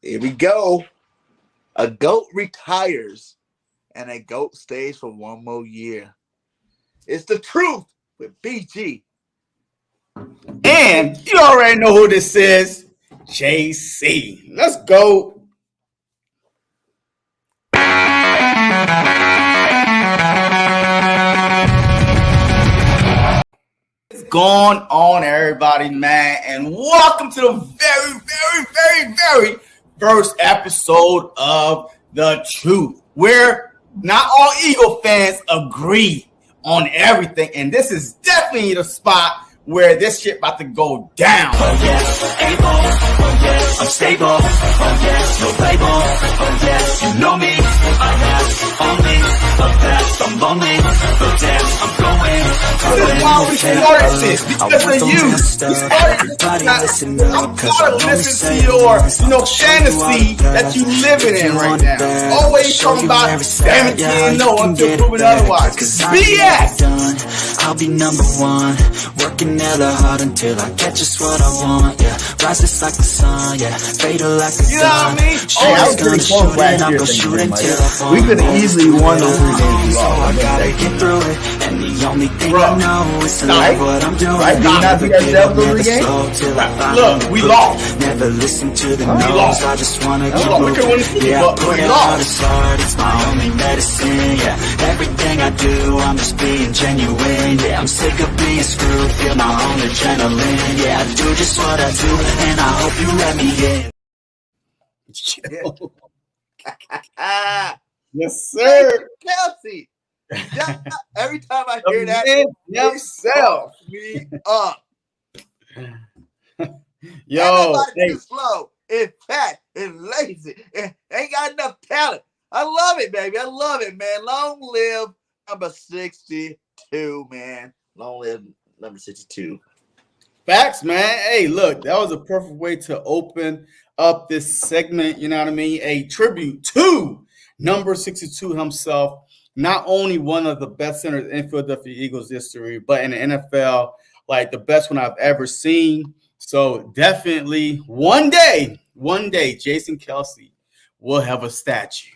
Here we go. A GOAT retires and a GOAT stays for one more year. It's the truth with BG. And you already know who this is. JC. Let's go. What's going on, everybody, man? And welcome to the very first episode of The Truth, where not all Eagle fans agree on everything. And this is definitely the spot where this shit about to go down. Oh yes, able. Oh yes, I'm stable. Oh yes, no label. Oh yes, you know me. I have only the best. I'm lonely, but damn, I'm going. This is why we started this, because of you. We started. I'm tired of listening to your, fantasy that you living in right now. Always talking about 17-0 until proven otherwise. BS. I'll be number one, working hella hard until I get just what I want. Yeah, rises like the sun. Yeah, fatal like a gun. You know what I mean? Hey, I was pretty close last year. We could have easily won those 3 games. So I gotta get through it, and the only thing I know is to love what I'm doing. Right? Did you not think ourselves over the game? Look, we lost. Never listen to the no's. I just wanna keep moving. Yeah, we lost. It's my only medicine. Yeah, everything I do, I'm just being genuine. Yeah, I'm sick of being screwed. Feel my own adrenaline. Yeah, I do just what I do, and I hope you let me in. Yes, sir. Kelce. Every time I hear that, yourself. Me up. Yo, everybody's too slow. It's fat. It's lazy. It ain't got enough talent. I love it, baby. I love it, man. Long live number 62, man. Long live number 62. Facts, man. Hey, look, that was a perfect way to open up this segment. You know what I mean? A tribute to number 62 himself. Not only one of the best centers in Philadelphia Eagles history, but in the NFL, like the best one I've ever seen. So definitely one day, Jason Kelce will have a statue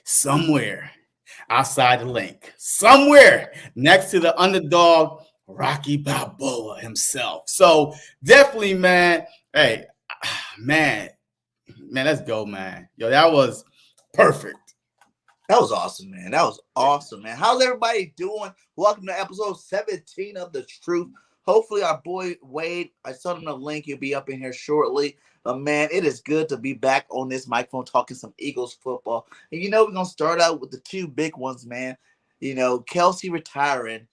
somewhere outside the link, somewhere next to the underdog Rocky Balboa himself. So definitely, man. Hey, man, let's go, man. Yo, that was perfect. That was awesome, man. That was awesome, man. How's everybody doing? Welcome to episode 17 of The Truth. Hopefully our boy Wade, I sent him the link. He'll be up in here shortly. But, man, it is good to be back on this microphone talking some Eagles football. And, we're going to start out with the two big ones, man. Kelce retiring.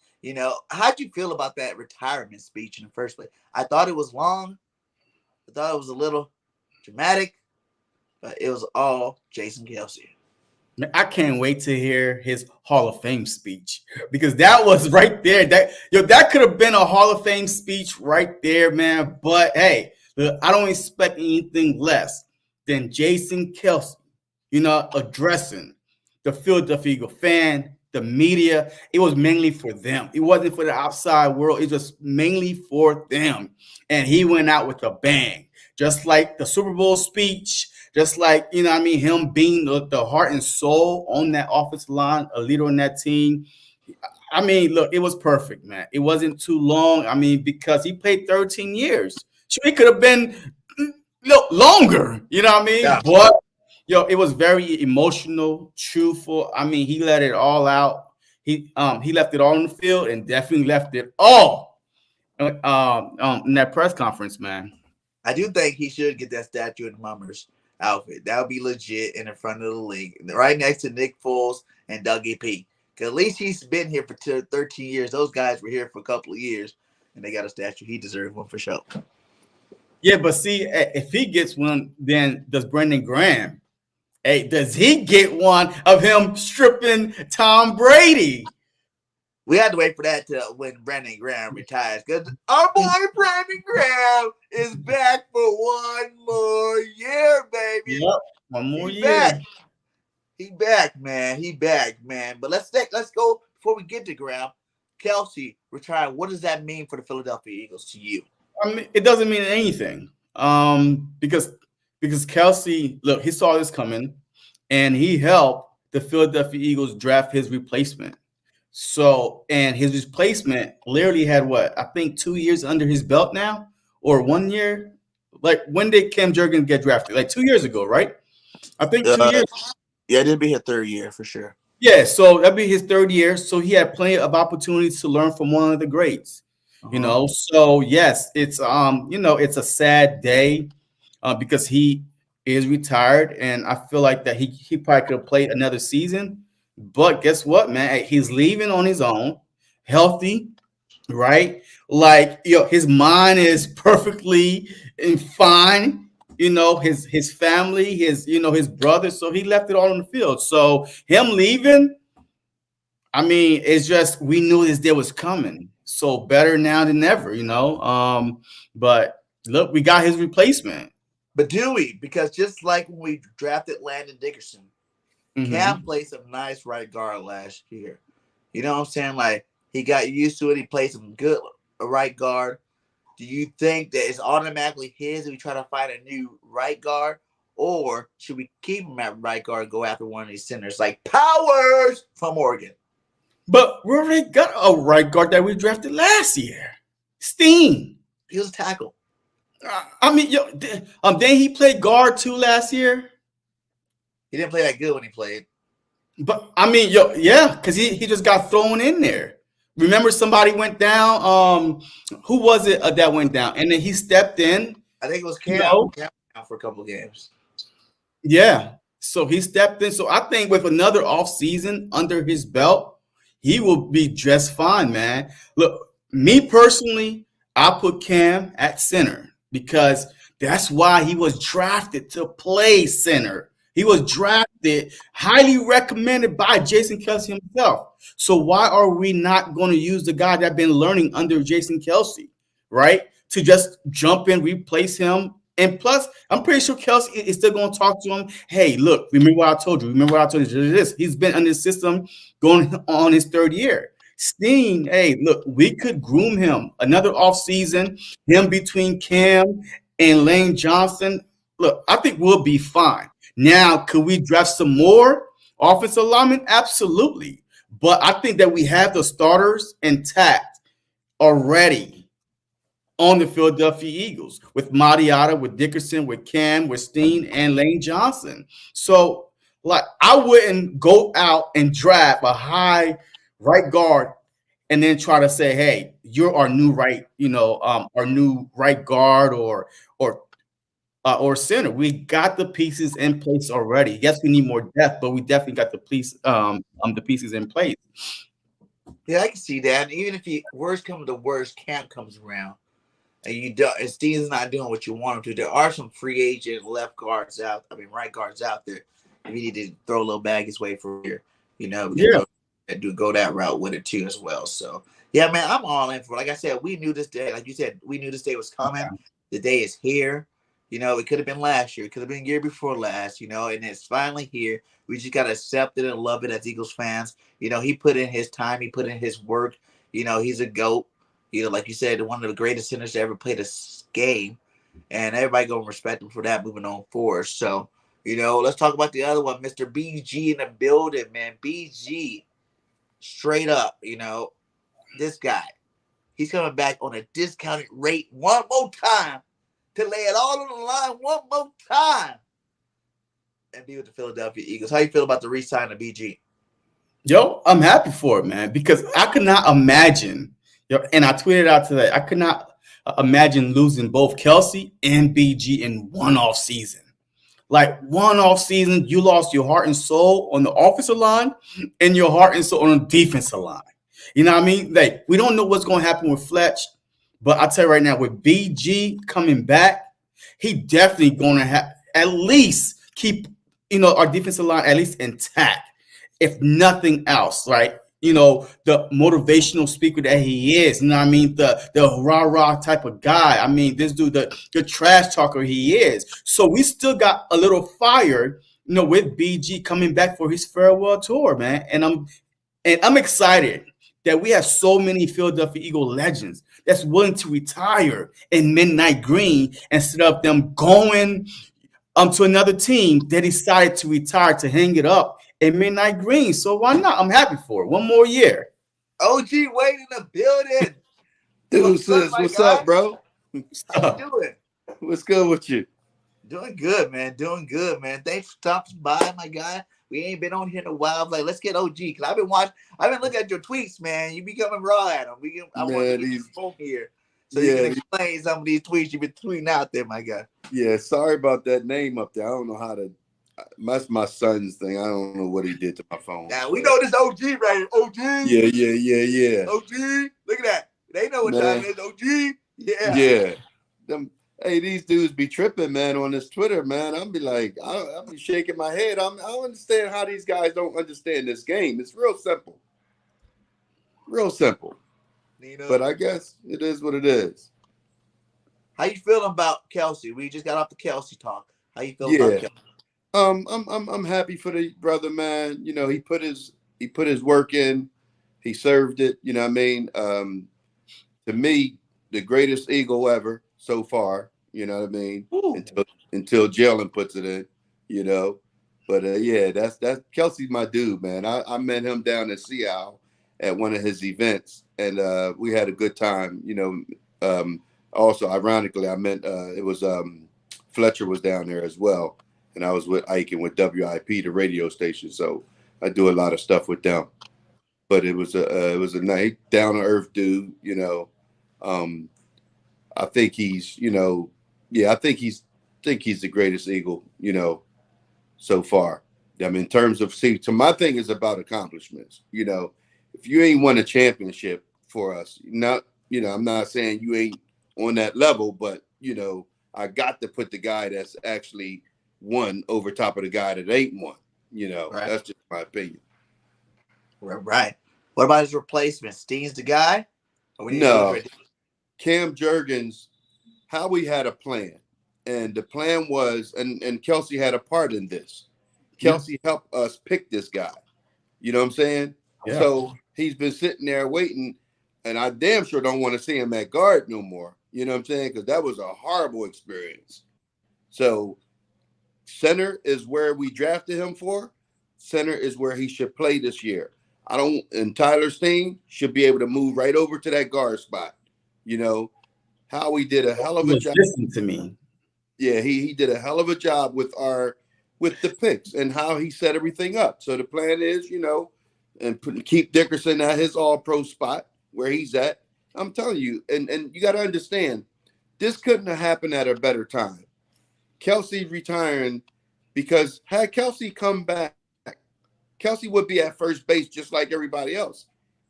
How'd you feel about that retirement speech in the first place? I thought it was long. I thought it was a little dramatic. But it was all Jason Kelce. I can't wait to hear his Hall of Fame speech, because that was right there. That could have been a Hall of Fame speech right there, man. But hey, I don't expect anything less than Jason Kelce, addressing the Philadelphia Eagle fan, the media. It was mainly for them. It wasn't for the outside world. It was mainly for them. And he went out with a bang, just like the Super Bowl speech. Just like, him being the heart and soul on that offensive line, a leader on that team. Look, it was perfect, man. It wasn't too long. Because he played 13 years. It could have been longer, Yeah. But, it was very emotional, truthful. He let it all out. He left it all on the field and definitely left it all in that press conference, man. I do think he should get that statue in Mummers outfit. That would be legit in the front of the league, right next to Nick Foles and Dougie P. Because at least he's been here for 13 years. Those guys were here for a couple of years, and they got a statue. He deserves one for sure. Yeah, but see, if he gets one, then does Brendan Graham? Hey, does he get one of him stripping Tom Brady? We had to wait for that to when Brandon Graham retires, because our boy Brandon Graham is back for one more year, baby. Yep, one more year. Back. He back, man. He back, man. But let's go before we get to Graham. Kelce retired. What does that mean for the Philadelphia Eagles to you? It doesn't mean anything. Because because Kelce, look, he saw this coming, and he helped the Philadelphia Eagles draft his replacement. So, and his replacement literally had what, I think 2 years under his belt now, or 1 year. Like, when did Cam Jurgens get drafted? Like 2 years ago, right? I think 2 years. Yeah, it did be his third year for sure. Yeah, so that'd be his third year. So he had plenty of opportunities to learn from one of the greats. You know, so yes, it's it's a sad day because he is retired, and I feel like that he probably could have played another season. But guess what, man? He's leaving on his own, healthy, right? Like, his mind is perfectly and fine. His family, his brother. So he left it all on the field. So him leaving, I mean, it's just, we knew this day was coming. So better now than ever, But look, we got his replacement. But do we? Because just like when we drafted Landon Dickerson, Cam played some nice right guard last year. You know what I'm saying? Like, he got used to it. He played some good right guard. Do you think that it's automatically his if we try to find a new right guard? Or should we keep him at right guard and go after one of these centers like Powers from Oregon? But we already got a right guard that we drafted last year. Steen. He was a tackle. I mean, didn't he play guard too last year? He didn't play that good when he played. But I mean, yeah, because he just got thrown in there. Remember, somebody went down. Who was it that went down? And then he stepped in. I think it was Cam. Cam for a couple of games. Yeah. So he stepped in. So I think with another offseason under his belt, he will be just fine, man. Look, me personally, I put Cam at center because that's why he was drafted to play center. He was drafted, highly recommended by Jason Kelce himself. So why are we not going to use the guy that's been learning under Jason Kelce, right? To just jump in, replace him. And plus, I'm pretty sure Kelce is still going to talk to him. Hey, look, remember what I told you. Remember what I told you. This. He's been under the system going on his third year. Steen, hey, look, we could groom him. Another offseason, him between Cam and Lane Johnson. Look, I think we'll be fine. Now, could we draft some more offensive linemen? Absolutely. But I think that we have the starters intact already on the Philadelphia Eagles with Mariota, with Dickerson, with Cam, with Steen, and Lane Johnson. So, like, I wouldn't go out and draft a high right guard and then try to say, hey, you're our new our new right guard or center. We got the pieces in place already. Yes, we need more depth, but we definitely got the pieces in place. Yeah, I can see that. Even if worst comes to worst, Camp comes around, and Steen's not doing what you want him to. There are some free agent right guards out there. If you need to throw a little bag his way for here, go that route with it too as well. So yeah, man, I'm all in for it. Like I said, we knew this day. Like you said, we knew this day was coming. Yeah. The day is here. It could have been last year. It could have been year before last, and it's finally here. We just got to accept it and love it as Eagles fans. He put in his time. He put in his work. He's a GOAT. Like you said, one of the greatest centers to ever play this game. And everybody going to respect him for that moving on forward. So, let's talk about the other one, Mr. BG in the building, man. BG, straight up, this guy. He's coming back on a discounted rate one more time. To lay it all on the line one more time and be with the Philadelphia Eagles. How you feel about the re-sign of BG? Yo, I'm happy for it, man, because I could not imagine, and I tweeted out today, I could not imagine losing both Kelce and BG in one off season. Like, one off season, you lost your heart and soul on the offensive line and your heart and soul on the defensive line. You know what I mean? Like, we don't know what's going to happen with Fletch. But I'll tell you right now, with BG coming back, he definitely going to have at least keep, our defensive line at least intact, if nothing else, right? The motivational speaker that he is, what I mean? The rah-rah type of guy. I mean, this dude, the trash talker he is. So we still got a little fire, with BG coming back for his farewell tour, man. And I'm excited that we have so many Philadelphia Eagle legends that's willing to retire in midnight green instead of them going to another team, they decided to retire to hang it up in midnight green. So why not? I'm happy for it. One more year. OG Wade in the building. What's up, bro? How you doing? What's good with you? Doing good, man. Doing good, man. Thanks for stopping by, my guy. We ain't been on here in a while. Like, let's get OG, because I've been looking at your tweets, man. You be coming raw at them. I want to get you phone here so you can explain some of these tweets you've been tweeting out there, my guy. Yeah, sorry about that name up there. I don't know how to. That's my son's thing. I don't know what he did to my phone. Now we know this OG, right? OG. Yeah. OG. Look at that. They know what time it is. OG. Yeah. Yeah. Hey, these dudes be tripping, man, on this Twitter, man. I'll be like, I'll be shaking my head. I don't understand how these guys don't understand this game. It's real simple. Real simple. But I guess it is what it is. How you feeling about Kelce? We just got off the Kelce talk. How you feeling about Kelce? I'm happy for the brother, man. You know, he put his work in. He served it. You know what I mean? To me, the greatest Eagle ever so far. You know what I mean? Until Jalen puts it in. You know, but yeah, that's Kelce's my dude, man. I met him down in Seattle at one of his events, and we had a good time. You know, also ironically, I met it was Fletcher was down there as well. And I was with Ike and with WIP, the radio station. So I do a lot of stuff with them. But it was a nice, down to earth dude. You know, I think he's, you know, I think he's the greatest Eagle, you know, so far. I mean, in terms of so my thing is about accomplishments. You know, if you ain't won a championship for us, not, you know, I'm not saying you ain't on that level, but you know, I got to put the guy that's actually won over top of the guy that ain't won. You know, That's just my opinion. Right. What about his replacement? Steen's the guy? No. Cam Jurgens, Howie had a plan. And the plan was, and Kelce had a part in this. Kelce helped us pick this guy. You know what I'm saying? Yeah. So he's been sitting there waiting, and I damn sure don't want to see him at guard no more. You know what I'm saying? Because that was a horrible experience. So center is where we drafted him for. Center is where he should play this year. And Tyler Steen should be able to move right over to that guard spot. You know, Howie did a hell of a job. Listen to me. Yeah, he did a hell of a job with the picks and how he set everything up. So the plan is, you know, and keep Dickerson at his all-pro spot where he's at. I'm telling you, and you got to understand, this couldn't have happened at a better time. Kelce retiring, because had Kelce come back, Kelce would be at first base just like everybody else,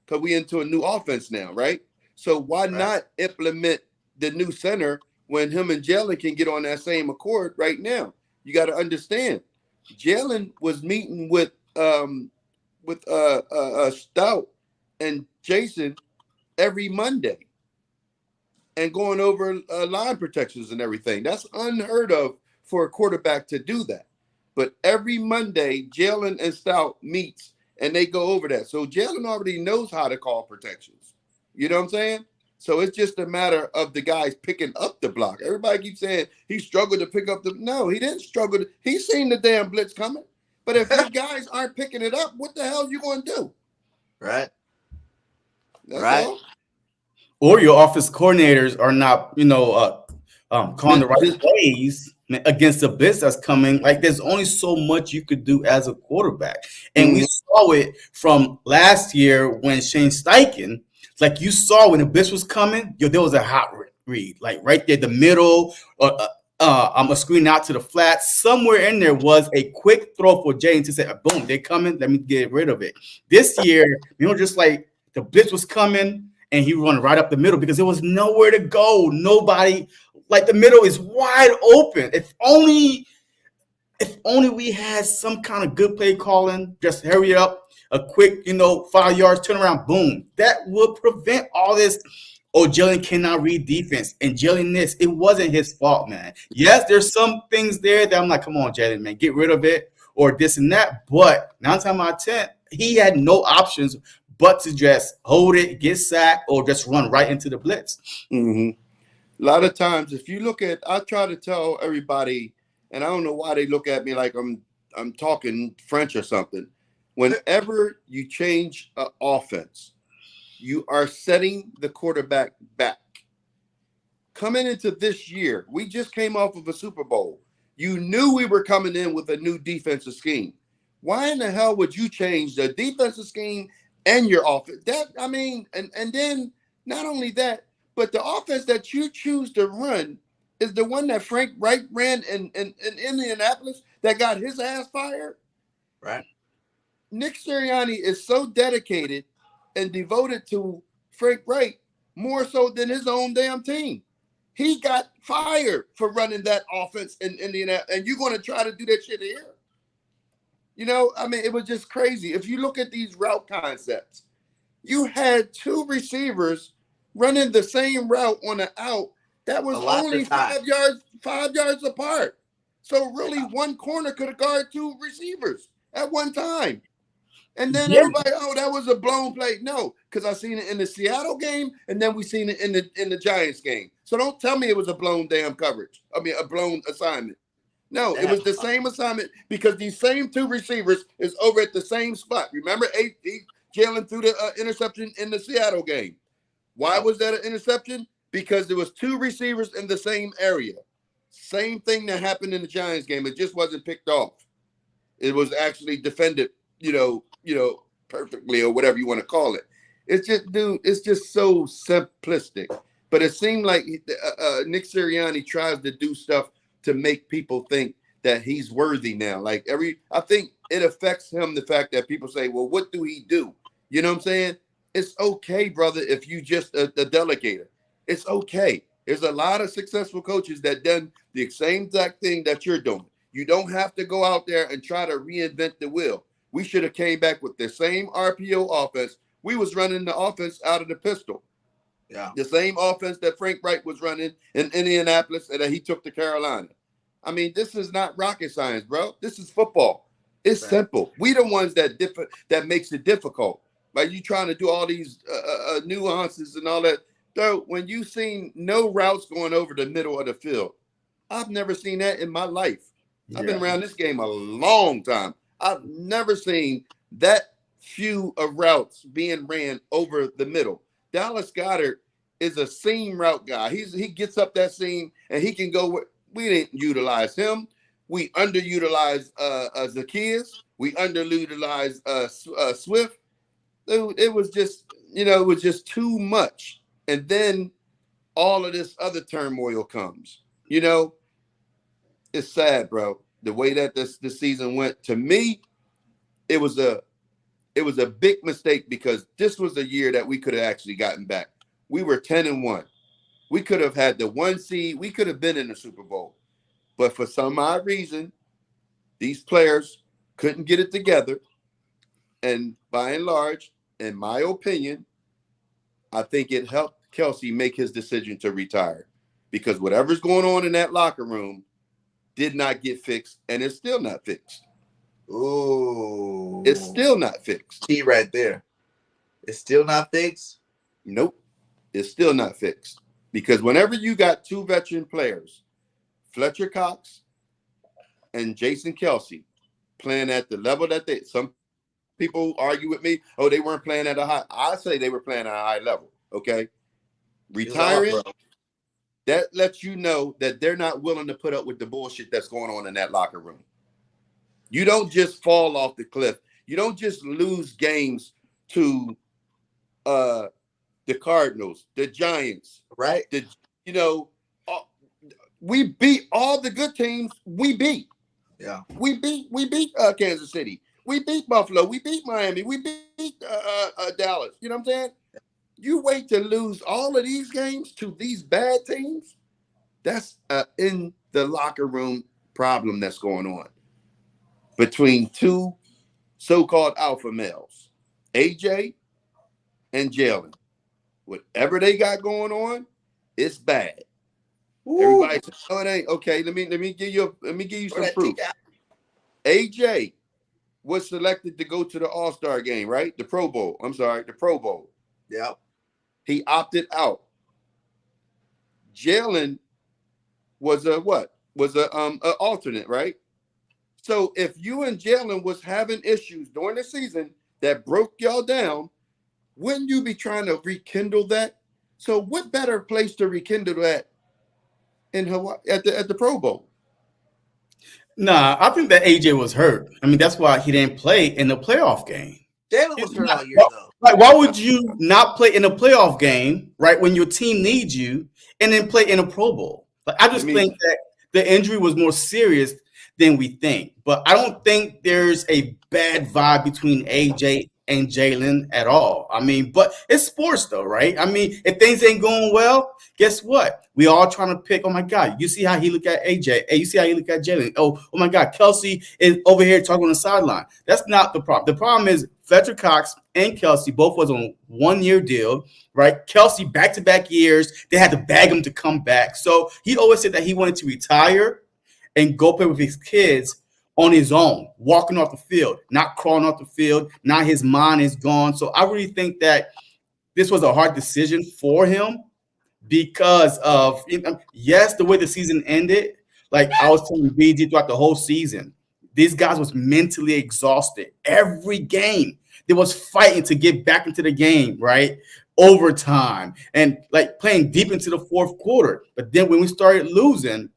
because we into a new offense now, right? So why not implement the new center when him and Jalen can get on that same accord right now? You got to understand, Jalen was meeting with Stout and Jason every Monday and going over line protections and everything. That's unheard of for a quarterback to do that. But every Monday, Jalen and Stout meets and they go over that. So Jalen already knows how to call protections. You know what I'm saying? So it's just a matter of the guys picking up the block. Everybody keeps saying he struggled to pick up no, he didn't struggle. He's seen the damn blitz coming. But if your guys aren't picking it up, what the hell are you going to do? Right. That's all. Or your office coordinators are not, you know, calling the right plays against the blitz that's coming. Like, there's only so much you could do as a quarterback. And we saw it from last year when Shane Steichen, like you saw when the blitz was coming, there was a hot read, like right there, the middle, I'm a screen out to the flat. Somewhere in there was a quick throw for Jaden to say, boom, they're coming. Let me get rid of it. This year, you know, just like the blitz was coming and he run right up the middle because there was nowhere to go. Nobody, like the middle is wide open. If only we had some kind of good play calling, just hurry up, a quick, you know, 5 yards, turn around, boom. That would prevent all this. Oh, Jalen cannot read defense. And Jalen this, it wasn't his fault, man. Yes, there's some things there that I'm like, come on, Jalen, man, get rid of it or this and that. But 9 times out of 10, he had no options but to just hold it, get sacked, or just run right into the blitz. Mm-hmm. A lot of times, if you look at, I try to tell everybody, and I don't know why they look at me like I'm talking French or something. Whenever you change an offense, you are setting the quarterback back. Coming into this year, we just came off of a Super Bowl. You knew we were coming in with a new defensive scheme. Why in the hell would you change the defensive scheme and your offense? And then not only that, but the offense that you choose to run is the one that Frank Wright ran in Indianapolis that got his ass fired. Right. Nick Sirianni is so dedicated and devoted to Frank Wright more so than his own damn team. He got fired for running that offense in Indiana, and you're going to try to do that shit here? It was just crazy. If you look at these route concepts, you had two receivers running the same route on the out that was only 5 yards apart. So really, one corner could have guarded two receivers at one time. And then everybody, that was a blown play. No, because I seen it in the Seattle game, and then we seen it in the Giants game. So don't tell me it was a blown damn coverage. A blown assignment. No, it was the same assignment because these same two receivers is over at the same spot. Remember, Jalen threw the interception in the Seattle game. Why was that an interception? Because there was two receivers in the same area. Same thing that happened in the Giants game. It just wasn't picked off. It was actually defended, perfectly, or whatever you want to call it. It's just, dude, it's just so simplistic. But it seemed like Nick Sirianni tries to do stuff to make people think that he's worthy now. I think it affects him, the fact that people say, well, what do he do? You know what I'm saying? It's okay, brother, if you just a delegator. It's okay. There's a lot of successful coaches that done the same exact thing that you're doing. You don't have to go out there and try to reinvent the wheel. We should have came back with the same RPO offense. We was running the offense out of the pistol. Yeah. The same offense that Frank Wright was running in Indianapolis and that he took to Carolina. This is not rocket science, bro. This is football. It's simple. We the ones that makes it difficult. Like you trying to do all these nuances and all that. Though when you seen no routes going over the middle of the field, I've never seen that in my life. Yeah. I've been around this game a long time. I've never seen that few of routes being ran over the middle. Dallas Goedert is a seam route guy. He gets up that seam and he can go where we didn't utilize him. We underutilized Zacchaeus. We underutilized Swift. It was just too much. And then all of this other turmoil comes. It's sad, bro. The way that this season went, to me, it was a big mistake because this was a year that we could have actually gotten back. We were 10-1. We could have had the 1 seed. We could have been in the Super Bowl. But for some odd reason, these players couldn't get it together. And by and large, in my opinion, I think it helped Kelce make his decision to retire because whatever's going on in that locker room did not get fixed, and it's still not fixed. Ooh. It's still not fixed. Key right there. It's still not fixed? Nope. It's still not fixed. Because whenever you got two veteran players, Fletcher Cox and Jason Kelce, playing at the level that some people argue with me, they weren't playing at a high. I say they were playing at a high level. Okay. Retiring, that lets you know that they're not willing to put up with the bullshit that's going on in that locker room. You don't just fall off the cliff. You don't just lose games to the Cardinals, the Giants, right? We beat all the good teams. We beat. Yeah. We beat Kansas City. We beat Buffalo. We beat Miami. We beat Dallas. You know what I'm saying? You wait to lose all of these games to these bad teams. That's in the locker room problem that's going on between two so-called alpha males, AJ and Jalen. Whatever they got going on, it's bad. Ooh. Everybody says, it ain't okay. Let me give you some proof. AJ was selected to go to the All-Star game, right? The Pro Bowl. I'm sorry, the Pro Bowl. Yeah. He opted out. Jalen was a what? was a alternate, right? So if you and Jalen was having issues during the season that broke y'all down, wouldn't you be trying to rekindle that? So what better place to rekindle that in Hawaii at the Pro Bowl? Nah, I think that AJ was hurt. I mean, that's why he didn't play in the playoff game. Jalen was hurt all year, though. Like, why would you not play in a playoff game, right, when your team needs you, and then play in a Pro Bowl? Like, I just think that the injury was more serious than we think. But I don't think there's a bad vibe between AJ and Jalen at all. I mean, but it's sports, though, right? I mean, if things ain't going well, guess what? We all trying to pick. Oh my God, you see how he look at AJ? Hey, you see how he look at Jalen? Oh my God, Kelce is over here talking on the sideline. That's not the problem. The problem is Fletcher Cox and Kelce both was on 1-year deal, right? Kelce back-to-back years, they had to bag him to come back. So he always said that he wanted to retire and go play with his kids on his own, walking off the field, not crawling off the field. Now his mind is gone. So I really think that this was a hard decision for him because of, yes, the way the season ended. Like I was telling BG throughout the whole season, these guys was mentally exhausted. Every game, they was fighting to get back into the game, right? Overtime and like playing deep into the fourth quarter. But then when we started losing,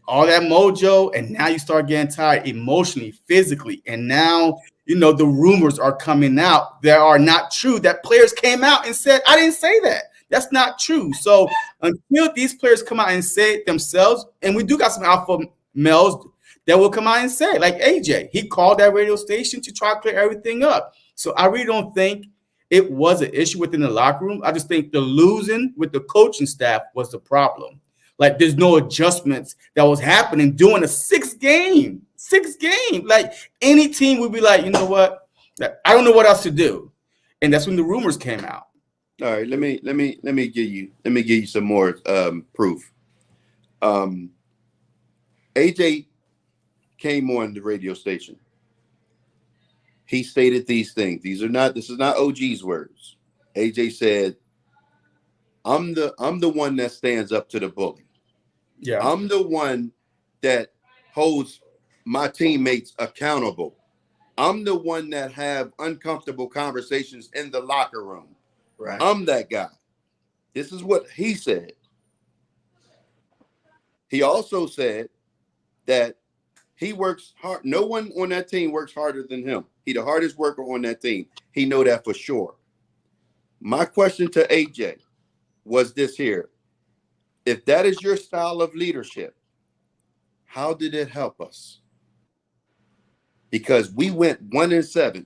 all that mojo, and now you start getting tired emotionally, physically, and now the rumors are coming out that are not true. That players came out and said, "I didn't say that. That's not true." So until these players come out and say it themselves, and we do got some alpha males that will come out and say, like AJ, he called that radio station to try to clear everything up. So I really don't think it was an issue within the locker room. I just think the losing with the coaching staff was the problem. Like there's no adjustments that was happening during a 6-game. Like any team would be like, you know what? I don't know what else to do. And that's when the rumors came out. All right, let me give you some more proof. AJ came on the radio station. He stated these things. This is not OG's words. AJ said, I'm the one that stands up to the bully. Yeah. I'm the one that holds my teammates accountable. I'm the one that have uncomfortable conversations in the locker room. Right. I'm that guy. This is what he said. He also said that he works hard. No one on that team works harder than him. He the hardest worker on that team. He know that for sure. My question to AJ was this here. If that is your style of leadership, how did it help us? Because we went 1-7.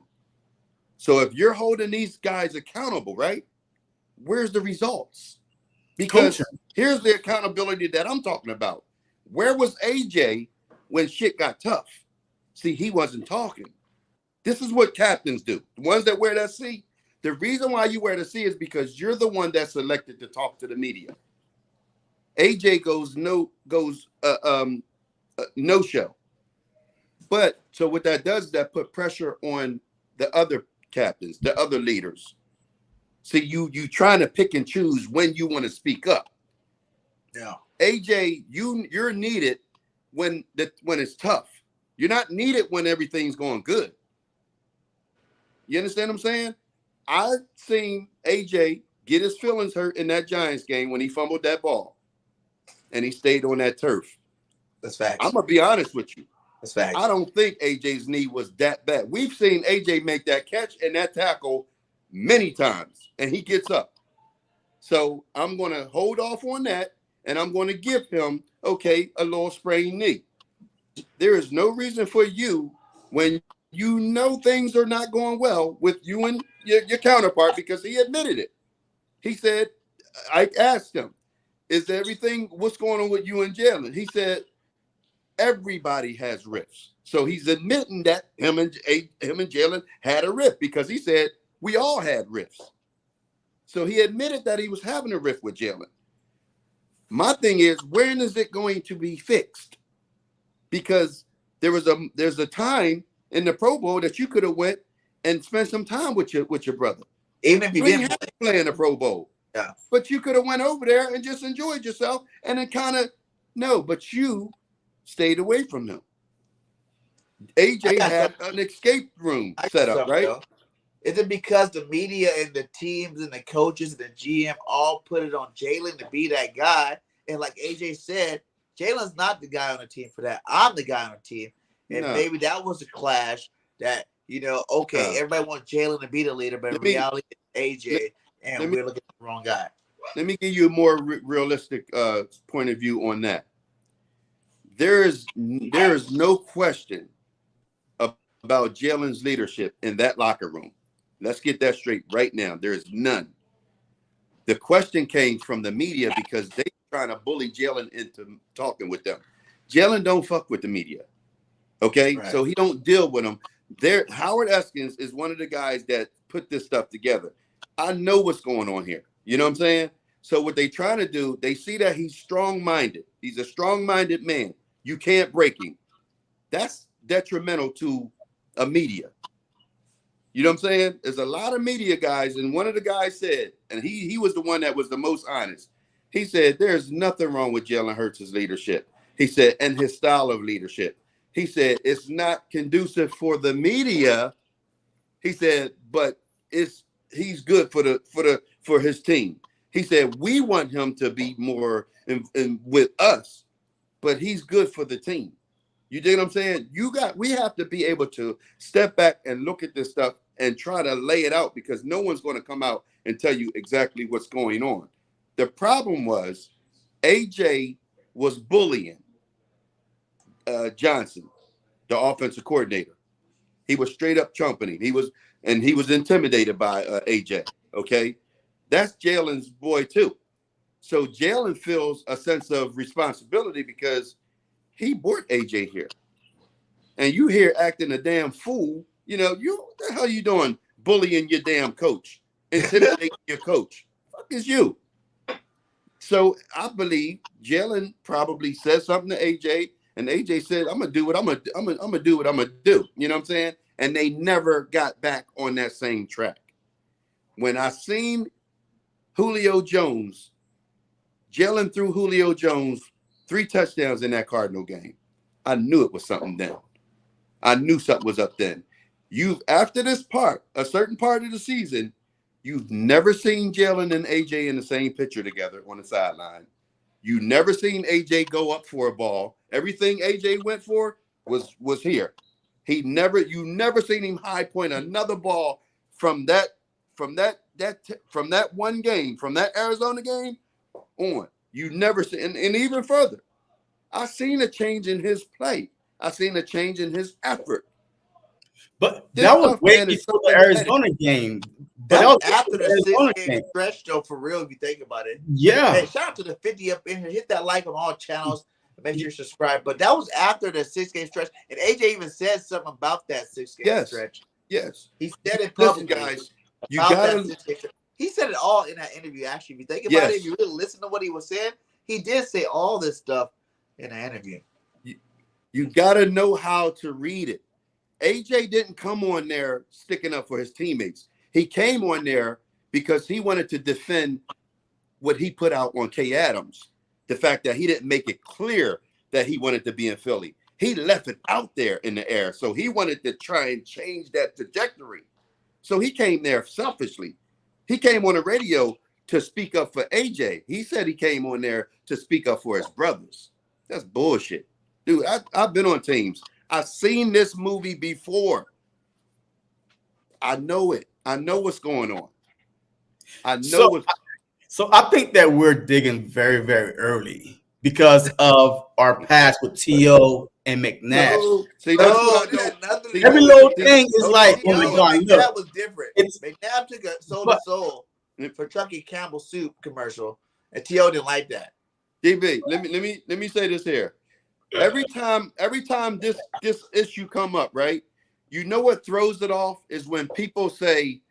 So if you're holding these guys accountable, right? Where's the results? Because here's the accountability that I'm talking about. Where was AJ when shit got tough? See, he wasn't talking. This is what captains do. The ones that wear that C. The reason why you wear the C is because you're the one that's selected to talk to the media. AJ goes no show. But so what that does is that put pressure on the other captains, the other leaders. So you trying to pick and choose when you want to speak up. Yeah. AJ, you're needed when it's tough. You're not needed when everything's going good. You understand what I'm saying? I've seen AJ get his feelings hurt in that Giants game when he fumbled that ball. And he stayed on that turf. That's facts. I'm going to be honest with you. That's facts. I don't think AJ's knee was that bad. We've seen AJ make that catch and that tackle many times, and he gets up. So I'm going to hold off on that, and I'm going to give him, a little sprained knee. There is no reason for you, when you know things are not going well with you and your counterpart, because he admitted it. He said, I asked him, what's going on with you and Jalen? He said, everybody has riffs. So he's admitting that him and Jalen had a riff, because he said we all had riffs. So he admitted that he was having a riff with Jalen. My thing is, when is it going to be fixed? Because there's a time in the Pro Bowl that you could have went and spent some time with your brother. Even if you didn't have to play in the Pro Bowl. Yeah. But you could have went over there and just enjoyed yourself and then kind of No, but you stayed away from them. I AJ got had something. an escape room I set got up, something right? though. Is it because the media and the teams and the coaches and the GM all put it on Jalen to be that guy? And like AJ said, Jalen's not the guy on the team for that. I'm the guy on the team. And No, maybe that was a clash that, okay, no. everybody wants Jalen to be the leader, but in Let me reality, it's let, AJ, and let me we're looking at the wrong guy. let me give you a more realistic point of view on that. There is no question about Jalen's leadership in that locker room. Let's get that straight right now. There is none. The question came from the media because they trying to bully Jalen into talking with them. Jalen don't fuck with the media. Okay, Right. so he don't deal with them. There, Howard Eskins is one of the guys that put this stuff together. I know what's going on here. You know what I'm saying? So what they trying to do, they see that he's strong-minded. He's a strong-minded man. You can't break him. That's detrimental to a media. You know what I'm saying? There's a lot of media guys, and one of the guys said, and he was the one that was the most honest. He said, there's nothing wrong with Jalen Hurts' leadership. He said, and his style of leadership. He said, it's not conducive for the media. He said, but he's good for his team. He said, we want him to be more in with us, but he's good for the team. You dig what I'm saying? We have to be able to step back and look at this stuff and try to lay it out, because no one's going to come out and tell you exactly what's going on. The problem was AJ was bullying Johnson, the offensive coordinator. He was straight up chumping him. He was intimidated by AJ. Okay, that's Jalen's boy too. So Jalen feels a sense of responsibility because he brought AJ here. And you here acting a damn fool. You know, what the hell you doing bullying your damn coach, intimidating your coach? Fuck is you. So I believe Jalen probably said something to AJ, and AJ said, I'm gonna do what I'm gonna do what I'm gonna do. You know what I'm saying? And they never got back on that same track. When I seen Julio Jones, Jalen threw Julio Jones 3 touchdowns in that Cardinal game, I knew it was something down. I knew something was up then. After this part, a certain part of the season, you've never seen Jalen and AJ in the same picture together on the sideline. You never seen AJ go up for a ball. Everything AJ went for was here. You never seen him high point another ball from that one game, from that Arizona game on. You never see, and even further, I seen a change in his play. I seen a change in his effort. But This that was stuff, way man, is before so the embedded. Arizona game. But That that was was after before the the Arizona 6-game game. stretch, though, for real, if you think about it. Yeah. Hey, shout out to the 50 up in here. Hit that like on all channels. Make sure you subscribe. But that was after the 6-game stretch. And AJ even said something about that 6-game stretch. Yes. He said it Listen, publicly. guys, you about gotta. that 6-game stretch. He said it all in that interview, actually. If you think about it, if you really listen to what he was saying, he did say all this stuff in the interview. You gotta know how to read it. AJ didn't come on there sticking up for his teammates. He came on there because he wanted to defend what he put out on K. Adams. The fact that he didn't make it clear that he wanted to be in Philly. He left it out there in the air. So he wanted to try and change that trajectory. So he came there selfishly. He came on the radio to speak up for AJ. He said he came on there to speak up for his brothers. That's bullshit. Dude, I've been on teams. I've seen this movie before. I know it. I know what's going on. I know So I think that we're digging very, very early because of our past with T.O. and McNabb. No, see, that's what I don't. See, Every little thing is like, oh my God, McNabb look. was different. McNabb took a soul to soul for Chucky Campbell soup commercial, and T.O. didn't like that. DB, let me say this here. Every time this issue come up, right? You know what throws it off is when people say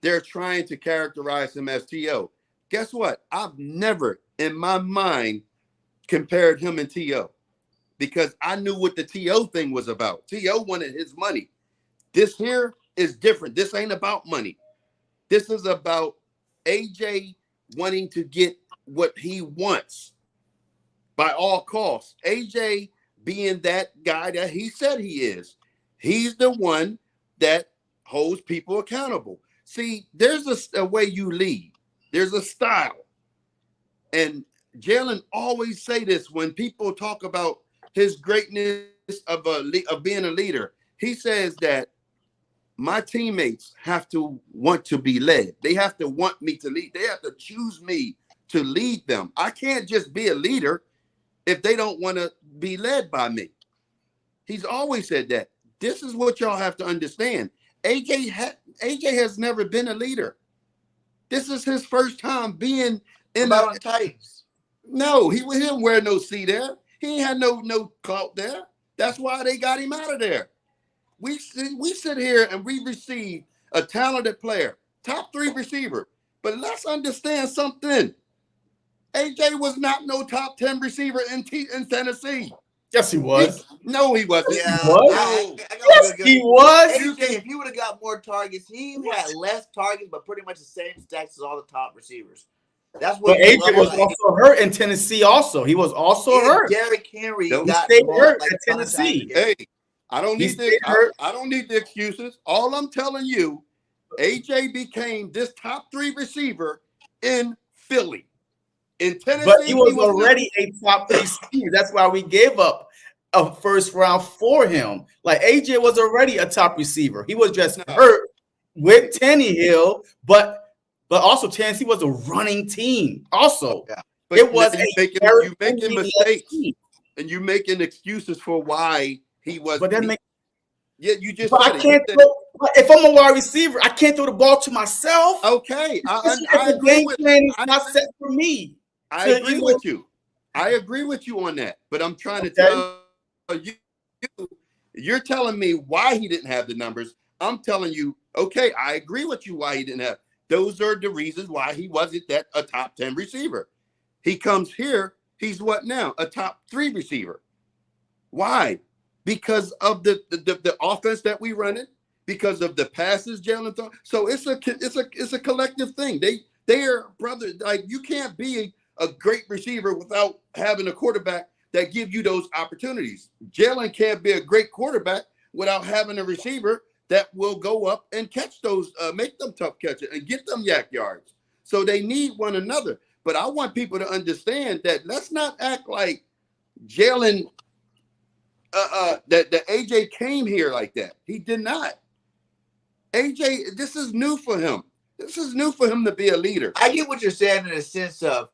they're trying to characterize him as T.O. Guess what? I've never in my mind compared him and T.O. because I knew what the T.O. thing was about. T.O. wanted his money. This here is different. This ain't about money. This is about AJ wanting to get what he wants. by all costs. AJ being that guy that he said he is, he's the one that holds people accountable. See, there's a way you lead. There's a style. And Jalen always say this when people talk about his greatness of being a leader. He says that my teammates have to want to be led. They have to want me to lead. They have to choose me to lead them. I can't just be a leader if they don't want to be led by me. He's always said that. This is what y'all have to understand. AJ has never been a leader. This is his first time being in the Titans. No, he didn't wear no C there. He ain't had no clout there. That's why they got him out of there. We sit here and we receive a talented player, top 3 receiver. But let's understand something. AJ was not no top 10 receiver in Tennessee. Yes, he was. No, he wasn't. Yeah, he was. Yes, he was. AJ, if he would have got more targets, he had less targets, but pretty much the same stats as all the top receivers. That's what. But AJ was also hurt in Tennessee. Also, he was also hurt. Derrick Henry got hurt at Tennessee. Hey, I don't need the excuses. All I'm telling you, AJ became this top 3 receiver in Philly. In Tennessee, but he was already a top 3 receiver. That's why we gave up a first round for him. Like AJ was already a top receiver. He was just hurt with Tannehill, but also Tennessee was a running team. Also, but it was you making mistakes and you making excuses for why he was. But that makes you just. But I can't throw. If I'm a wide receiver, I can't throw the ball to myself. Okay, I agree with you. It's not set for me. I agree with you. I agree with you on that. But I'm trying to tell you, you're telling me why he didn't have the numbers. I'm telling you, okay, I agree with you why he didn't have. Those are the reasons why he wasn't a top 10 receiver. He comes here, he's what now? A top 3 receiver. Why? Because of the offense that we run it, because of the passes Jalen throw. So it's a collective thing. They are brothers. Like you can't be a great receiver without having a quarterback that give you those opportunities. Jalen can't be a great quarterback without having a receiver that will go up and catch those, make them tough catches and get them yak yards. So they need one another. But I want people to understand that let's not act like Jalen, that AJ came here like that. He did not. AJ, this is new for him. This is new for him to be a leader. I get what you're saying in the sense of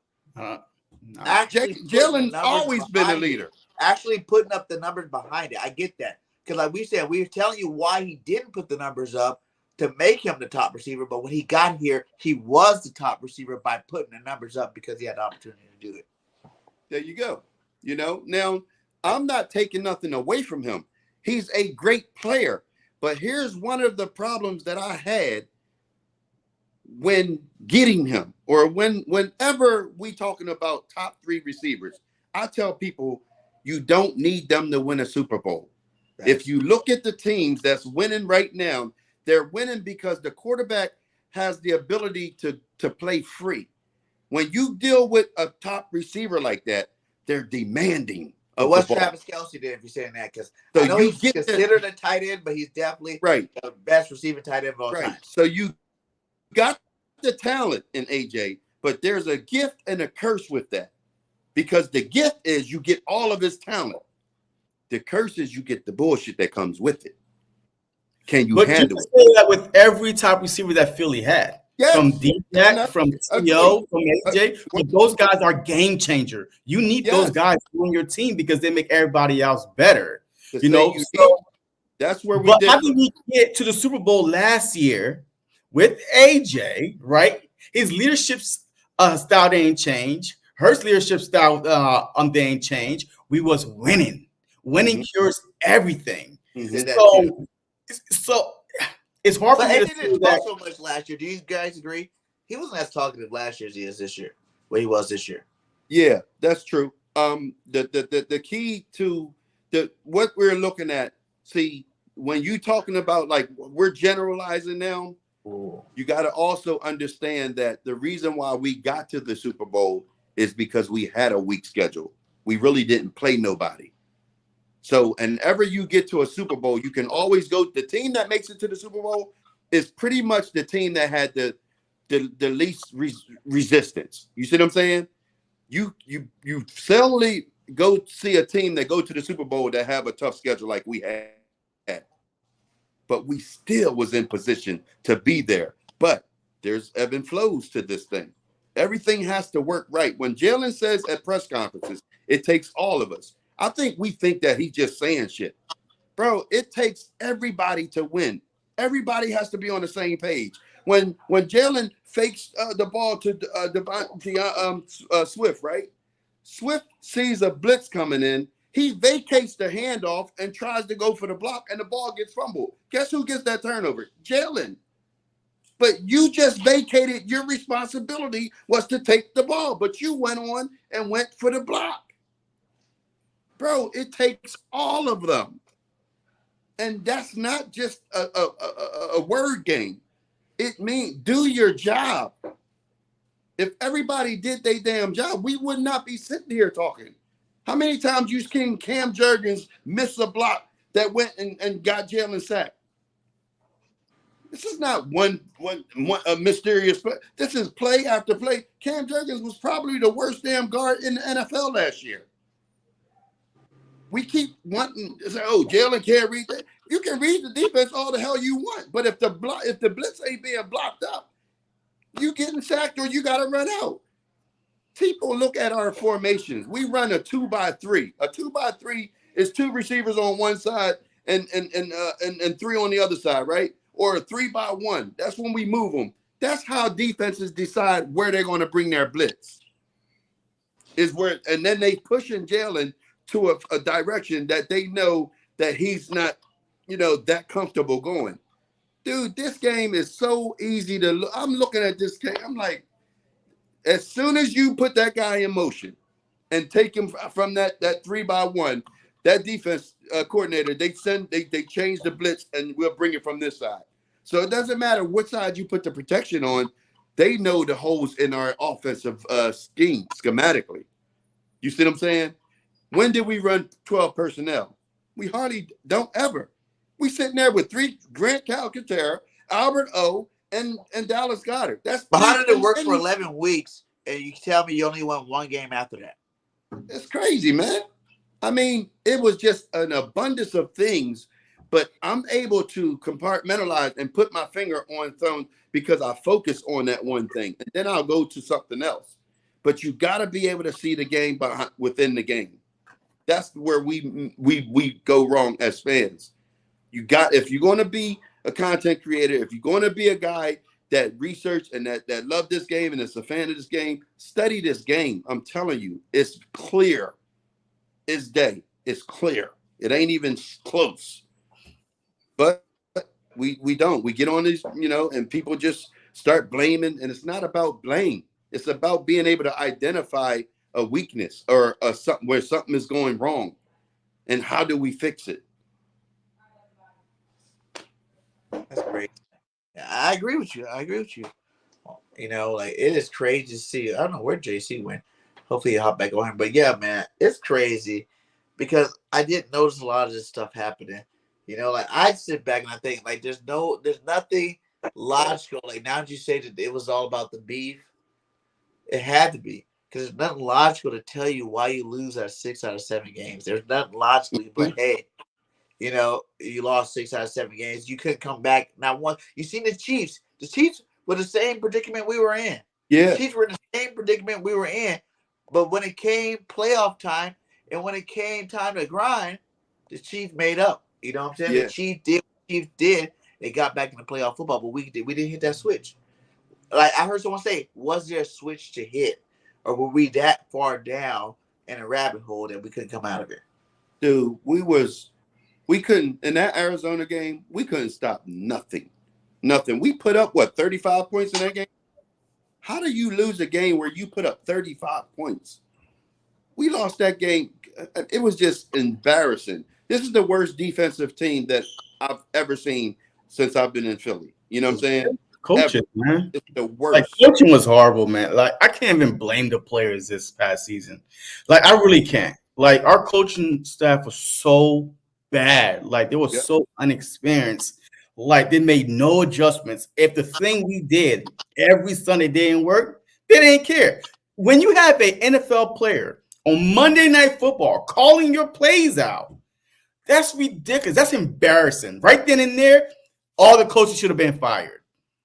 Jalen's always been a leader. Actually putting up the numbers behind it. I get that. Because like we said, we were telling you why he didn't put the numbers up to make him the top receiver. But when he got here, he was the top receiver by putting the numbers up because he had the opportunity to do it. There you go. You know, now I'm not taking nothing away from him. He's a great player. But here's one of the problems that I had when getting him, or whenever we talking about top 3 receivers. I tell people you don't need them to win a Super Bowl. Right. If you look at the teams that's winning right now, they're winning because the quarterback has the ability to play free. When you deal with a top receiver like that, they're demanding. What's Travis Kelce did if you're saying that? Because I know he's considered a tight end, but he's definitely the best receiving tight end of all time. So you got the talent in AJ, but there's a gift and a curse with that. Because the gift is you get all of his talent. The curse is you get the bullshit that comes with it. Can you handle it? Say that with every top receiver that Philly had. Yes. From D-Jack, from T.O., from AJ. Those guys are game changer. You need those guys on your team because they make everybody else better. You know, so that's where we but how did we get to the Super Bowl last year with AJ, right? His leadership style didn't change. Hurts leadership style didn't change. We was winning. Winning cures everything. So it's hard for me to say that. So much last year. Do you guys agree? He wasn't as talkative last year as he is this year. What he was this year. Yeah, that's true. The key to what we're looking at. See, when you talking about like we're generalizing now, you got to also understand that the reason why we got to the Super Bowl is because we had a weak schedule. We really didn't play nobody. So, and ever you get to a Super Bowl, you can always go. The team that makes it to the Super Bowl is pretty much the team that had the least resistance. You see what I'm saying? You seldomly go see a team that go to the Super Bowl that have a tough schedule like we had, but we still was in position to be there. But there's ebb and flows to this thing. Everything has to work right. When Jalen says at press conferences, it takes all of us. I think we think that he's just saying shit. Bro, it takes everybody to win. Everybody has to be on the same page. When Jalen fakes the ball to Swift, right? Swift sees a blitz coming in. He vacates the handoff and tries to go for the block, and the ball gets fumbled. Guess who gets that turnover? Jalen. But you just vacated. Your responsibility was to take the ball, but you went on and went for the block. Bro, it takes all of them. And that's not just a word game. It means do your job. If everybody did their damn job, we would not be sitting here talking. How many times you seen Cam Jurgens miss a block that went and got Jalen sacked? This is not one mysterious play. This is play after play. Cam Jurgens was probably the worst damn guard in the NFL last year. We keep wanting to say, "Oh, Jalen can't read that." You can read the defense all the hell you want, but if the blitz ain't being blocked up, you getting sacked or you got to run out. People look at our formations. We run a 2-by-3. A 2-by-3 is 2 receivers on one side and 3 on the other side, right? Or a 3-by-1. That's when we move them. That's how defenses decide where they're going to bring their blitz. And then they pushing Jalen to a direction that they know that he's not, that comfortable going. Dude, this game is so easy to look. I'm looking at this game. I'm like, as soon as you put that guy in motion and take him from that 3-by-1, that defense coordinator, they change the blitz and we'll bring it from this side. So it doesn't matter what side you put the protection on. They know the holes in our offensive scheme schematically. You see what I'm saying? When did we run 12 personnel? We hardly don't ever. We sitting there with 3 Grant Calcaterra, Albert O, and Dallas Goedert. But how did it work for 11 weeks and you tell me you only won 1 game after that? It's crazy, man. I mean, it was just an abundance of things, but I'm able to compartmentalize and put my finger on something because I focus on that one thing. And then I'll go to something else. But you got to be able to see the game within the game. That's where we go wrong as fans. If you're going to be a content creator, if you're going to be a guy that research and that love this game and is a fan of this game, study this game. I'm telling you, it's clear. It's day. It's clear. It ain't even close. But we don't. We get on these, and people just start blaming. And it's not about blame. It's about being able to identify a weakness or something where something is going wrong. And how do we fix it? That's great. I agree with you. It is crazy to see. I don't know where JC went. Hopefully he'll hop back on him. But yeah, man, it's crazy because I didn't notice a lot of this stuff happening. I sit back and I think there's nothing logical. Now that you say that it was all about the beef, it had to be. Because there's nothing logical to tell you why you lose at 6 out of 7 games. There's nothing logical, but hey, you lost 6 out of 7 games. You couldn't come back. Not one. You seen the Chiefs. The Chiefs were the same predicament we were in. Yeah. The Chiefs were in the same predicament we were in. But when it came playoff time and when it came time to grind, the Chiefs made up. You know what I'm saying? Yeah. The Chiefs did. They got back into playoff football, but we didn't hit that switch. I heard someone say, was there a switch to hit? Or were we that far down in a rabbit hole that we couldn't come out of it? Dude, we couldn't, in that Arizona game, we couldn't stop nothing. Nothing. We put up, 35 points in that game? How do you lose a game where you put up 35 points? We lost that game. It was just embarrassing. This is the worst defensive team that I've ever seen since I've been in Philly. You know what I'm saying? Coaching, ever. man. It's the Like worst. coaching was horrible, man. Like I can't even blame the players this past season. Like I really can't. Like our coaching staff was so bad. Like they were Yep. so inexperienced. Like they made no adjustments. If the thing we did every Sunday didn't work, they didn't care. When you have an NFL player on Monday Night Football calling your plays out, that's ridiculous. That's embarrassing. Right then and there, all the coaches should have been fired.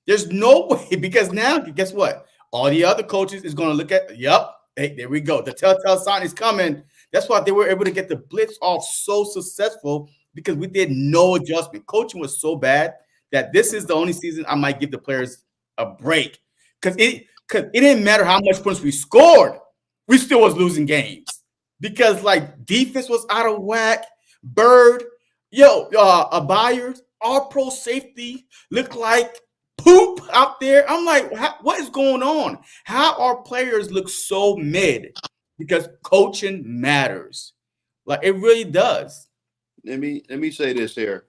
There's no way, because now, guess what? All the other coaches is going to look at, yep, hey, there we go. The telltale sign is coming. That's why they were able to get the blitz off so successful, because we did no adjustment. Coaching was so bad that this is the only season I might give the players a break, because it didn't matter how much points we scored. We still was losing games because like defense was out of whack. Bird, a Byard, all pro safety looked like poop out there. I'm like, what is going on? How our players look so mid? Because coaching matters. Like it really does. Let me say this here.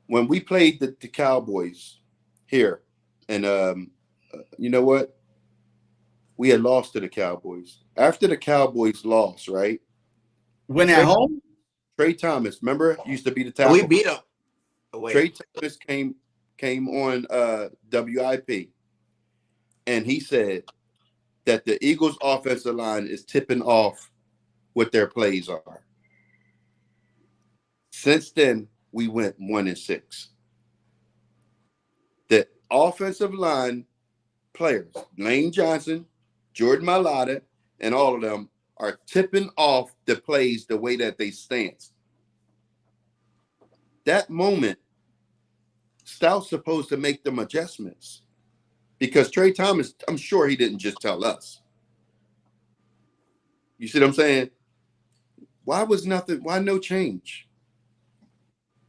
When we played the Cowboys here, and you know what? We had lost to the Cowboys. After the Cowboys lost, right? When at home? Trey Thomas, remember, used to be the tackle. We beat him. Trey Thomas came on WIP, and he said that the Eagles' offensive line is tipping off what their plays are. Since then, we went 1-6. The offensive line players, Lane Johnson, Jordan Mailata, and all of them are tipping off the plays the way that they stance. That moment, Stout's supposed to make them adjustments, because Trey Thomas, I'm sure he didn't just tell us. You see what I'm saying? Why no change?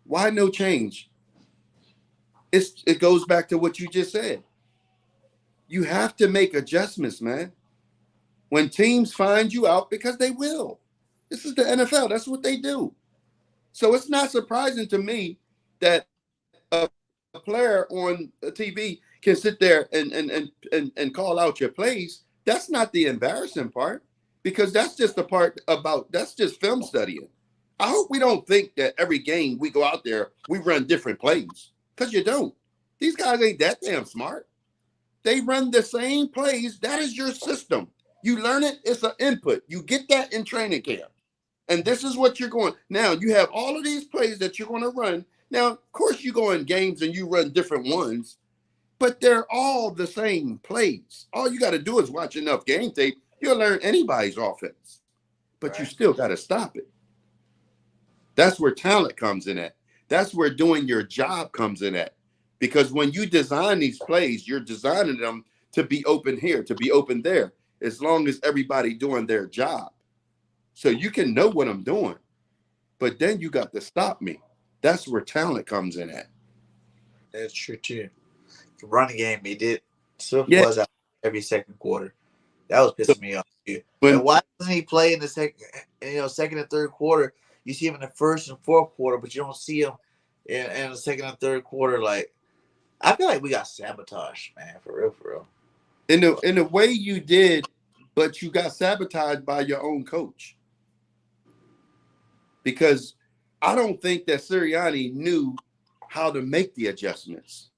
Why no change? It goes back to what you just said. You have to make adjustments, man. When teams find you out, because they will. This is the NFL. That's what they do. So it's not surprising to me that a player on TV can sit there and call out your plays. That's not the embarrassing part, because that's just the part that's just film studying. I hope we don't think that every game we go out there, we run different plays, because you don't. These guys ain't that damn smart. They run the same plays. That is your system. You learn it. It's an input. You get that in training camp. And this is what you're going. Now, you have all of these plays that you're going to run. Now, of course, you go in games and you run different ones, but they're all the same plays. All you got to do is watch enough game tape. You'll learn anybody's offense, but you still got to stop it. That's where talent comes in at. That's where doing your job comes in at. Because when you design these plays, you're designing them to be open here, to be open there, as long as everybody doing their job. So you can know what I'm doing, but then you got to stop me. That's where talent comes in at. That's true too. The running game, he did. Swift was out every second quarter. That was pissing me off too. And why doesn't he play in the second and third quarter? You see him in the first and fourth quarter, but you don't see him in the second and third quarter. Like, I feel like we got sabotaged, man, for real. In the way you did, but you got sabotaged by your own coach. Because I don't think that Sirianni knew how to make the adjustments.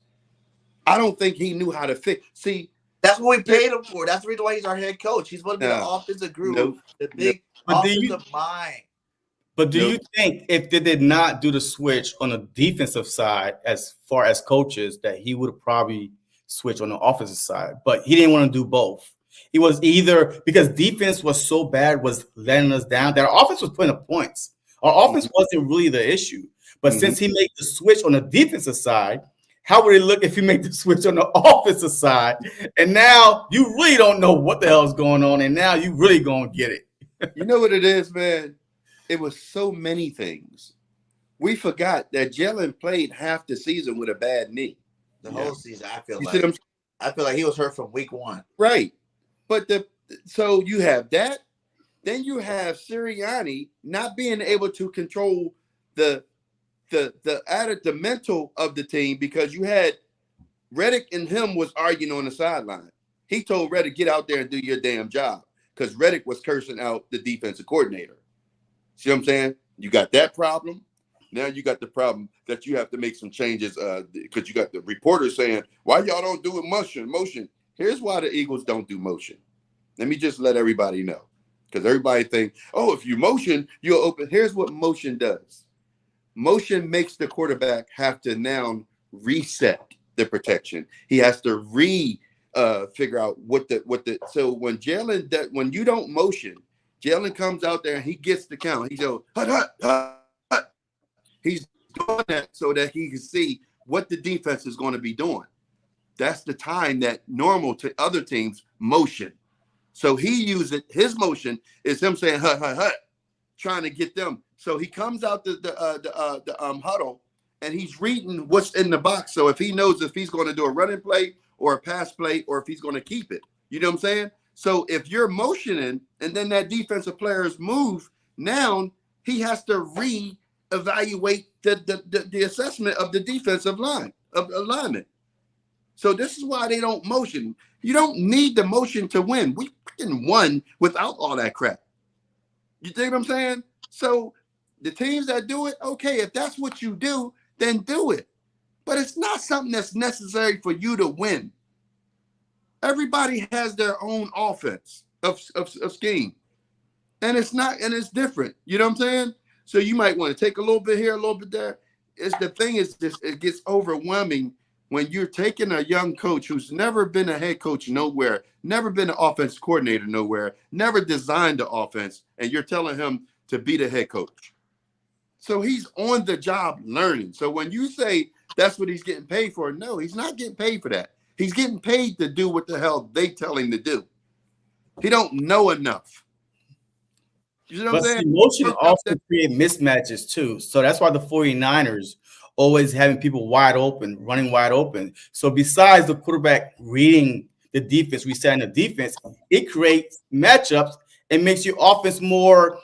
I don't think he knew how to fix. See, that's what we paid him for. That's the reason why he's our head coach. He's supposed to be the offensive guru, the big offensive mind. But do you think if they did not do the switch on the defensive side, as far as coaches, that he would have probably switched on the offensive side? But he didn't want to do both. He was either, because defense was so bad, was letting us down, that our offense was putting up points. Our offense wasn't really the issue. But since he made the switch on the defensive side, how would it look if he made the switch on the offensive side? And now you really don't know what the hell is going on, and now you really going to get it. You know what it is, man? It was so many things. We forgot that Jalen played half the season with a bad knee. The whole season, I feel like he was hurt from week one. Right. But so you have that. Then you have Sirianni not being able to control the mental of the team, because you had Reddick and him was arguing on the sideline. He told Reddick, get out there and do your damn job, because Reddick was cursing out the defensive coordinator. See what I'm saying? You got that problem. Now you got the problem that you have to make some changes because you got the reporters saying, why y'all don't do it motion? Here's why the Eagles don't do motion. Let me just let everybody know, because everybody think, oh, if you motion, you'll open. Here's what motion does. Motion makes the quarterback have to now reset the protection. He has to figure out what the so when you don't motion, Jalen comes out there and he gets the count. He goes, hut, hut, hut. He's doing that so that he can see what the defense is going to be doing. That's the time that normal to other teams motion. So he uses his motion is him saying hut, hut, hut, trying to get them. So he comes out the huddle and he's reading what's in the box. So if he knows if he's going to do a running play or a pass play or if he's going to keep it, you know what I'm saying? So if you're motioning and then that defensive player's move, now he has to evaluate the assessment of the defensive line of alignment. So this is why they don't motion. You don't need the motion to win. We freaking won without all that crap. You think what I'm saying? So the teams that do it, okay, if that's what you do, then do it. But it's not something that's necessary for you to win. Everybody has their own offense of scheme. And it's different. You know what I'm saying? So you might want to take a little bit here, a little bit there. It gets overwhelming when you're taking a young coach who's never been a head coach nowhere, never been an offense coordinator nowhere, never designed the offense, and you're telling him to be the head coach. So he's on the job learning. So when you say that's what he's getting paid for, no, he's not getting paid for that. He's getting paid to do what the hell they tell him to do. He don't know enough. You know what I'm saying? Emotion also create mismatches too. So that's why the 49ers always having people wide open, running wide open. So besides the quarterback reading the defense, resetting the defense, it creates matchups and makes your offense more,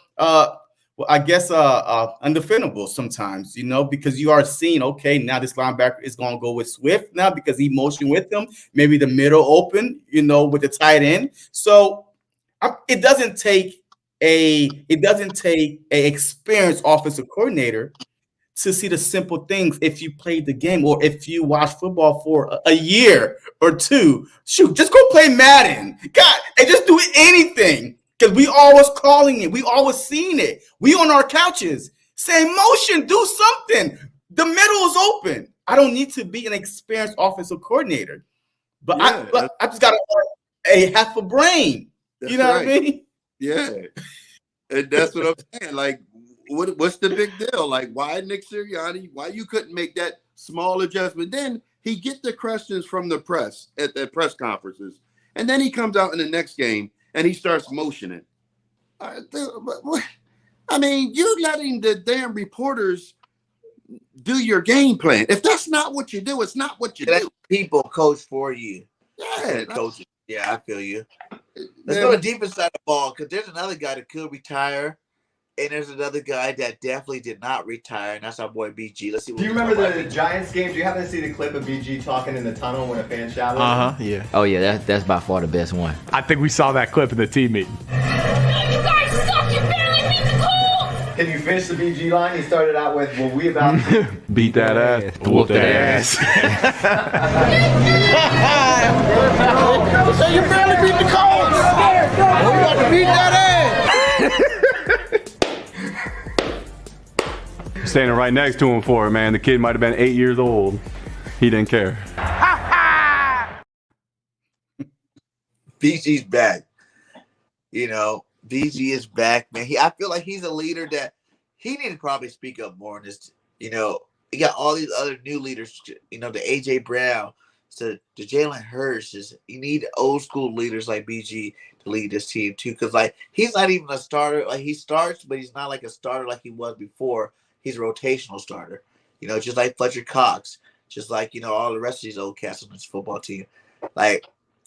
undefendable sometimes, you know, because you are seeing, okay, now this linebacker is going to go with Swift now because he motioned with them, maybe the middle open, you know, with the tight end. So it doesn't take a experienced offensive coordinator to see the simple things. If you played the game or if you watch football for a year or two, shoot, just go play Madden. God, and just do anything. Because we always calling it. We always seeing it. We on our couches saying, motion, do something. The middle is open. I don't need to be an experienced offensive coordinator. But yeah, I just got a half a brain. You know what I mean? Yeah. And that's what I'm saying. Like, what's the big deal? Like, why Nick Sirianni? Why you couldn't make that small adjustment? Then he get the questions from the press at the press conferences. And then he comes out in the next game and he starts motioning. I mean, you're letting the damn reporters do your game plan. If that's not what you do, it's not what you do. People coach for you. Yeah. Coach. Yeah, I feel you. Let's go to the defense side of the ball, because there's another guy that could retire, and there's another guy that definitely did not retire, and that's our boy BG. Let's see. Do you remember the Giants game? Do you happen to see the clip of BG talking in the tunnel when a fan shouted? Yeah. Oh yeah, that's by far the best one. I think we saw that clip in the team meeting. You guys suck! You barely beat the Colts! Can you finish the BG line? He started out with, "Well, we about to beat that ass, whoop that ass." So you barely beat the Colts. We about to beat that ass. Standing right next to him for it, man. The kid might have been 8 years old. He didn't care. BG's back. You know, BG is back, man. I feel like he's a leader that he need to probably speak up more in this. You know, you got all these other new leaders. You know, the AJ Brown, the Jalen Hurts. You need old school leaders like BG to lead this team too, because like he's not even a starter. Like he starts, but he's not like a starter like he was before. He's a rotational starter. You know, just like Fletcher Cox, just like, you know, all the rest of these old cats on this football team. Like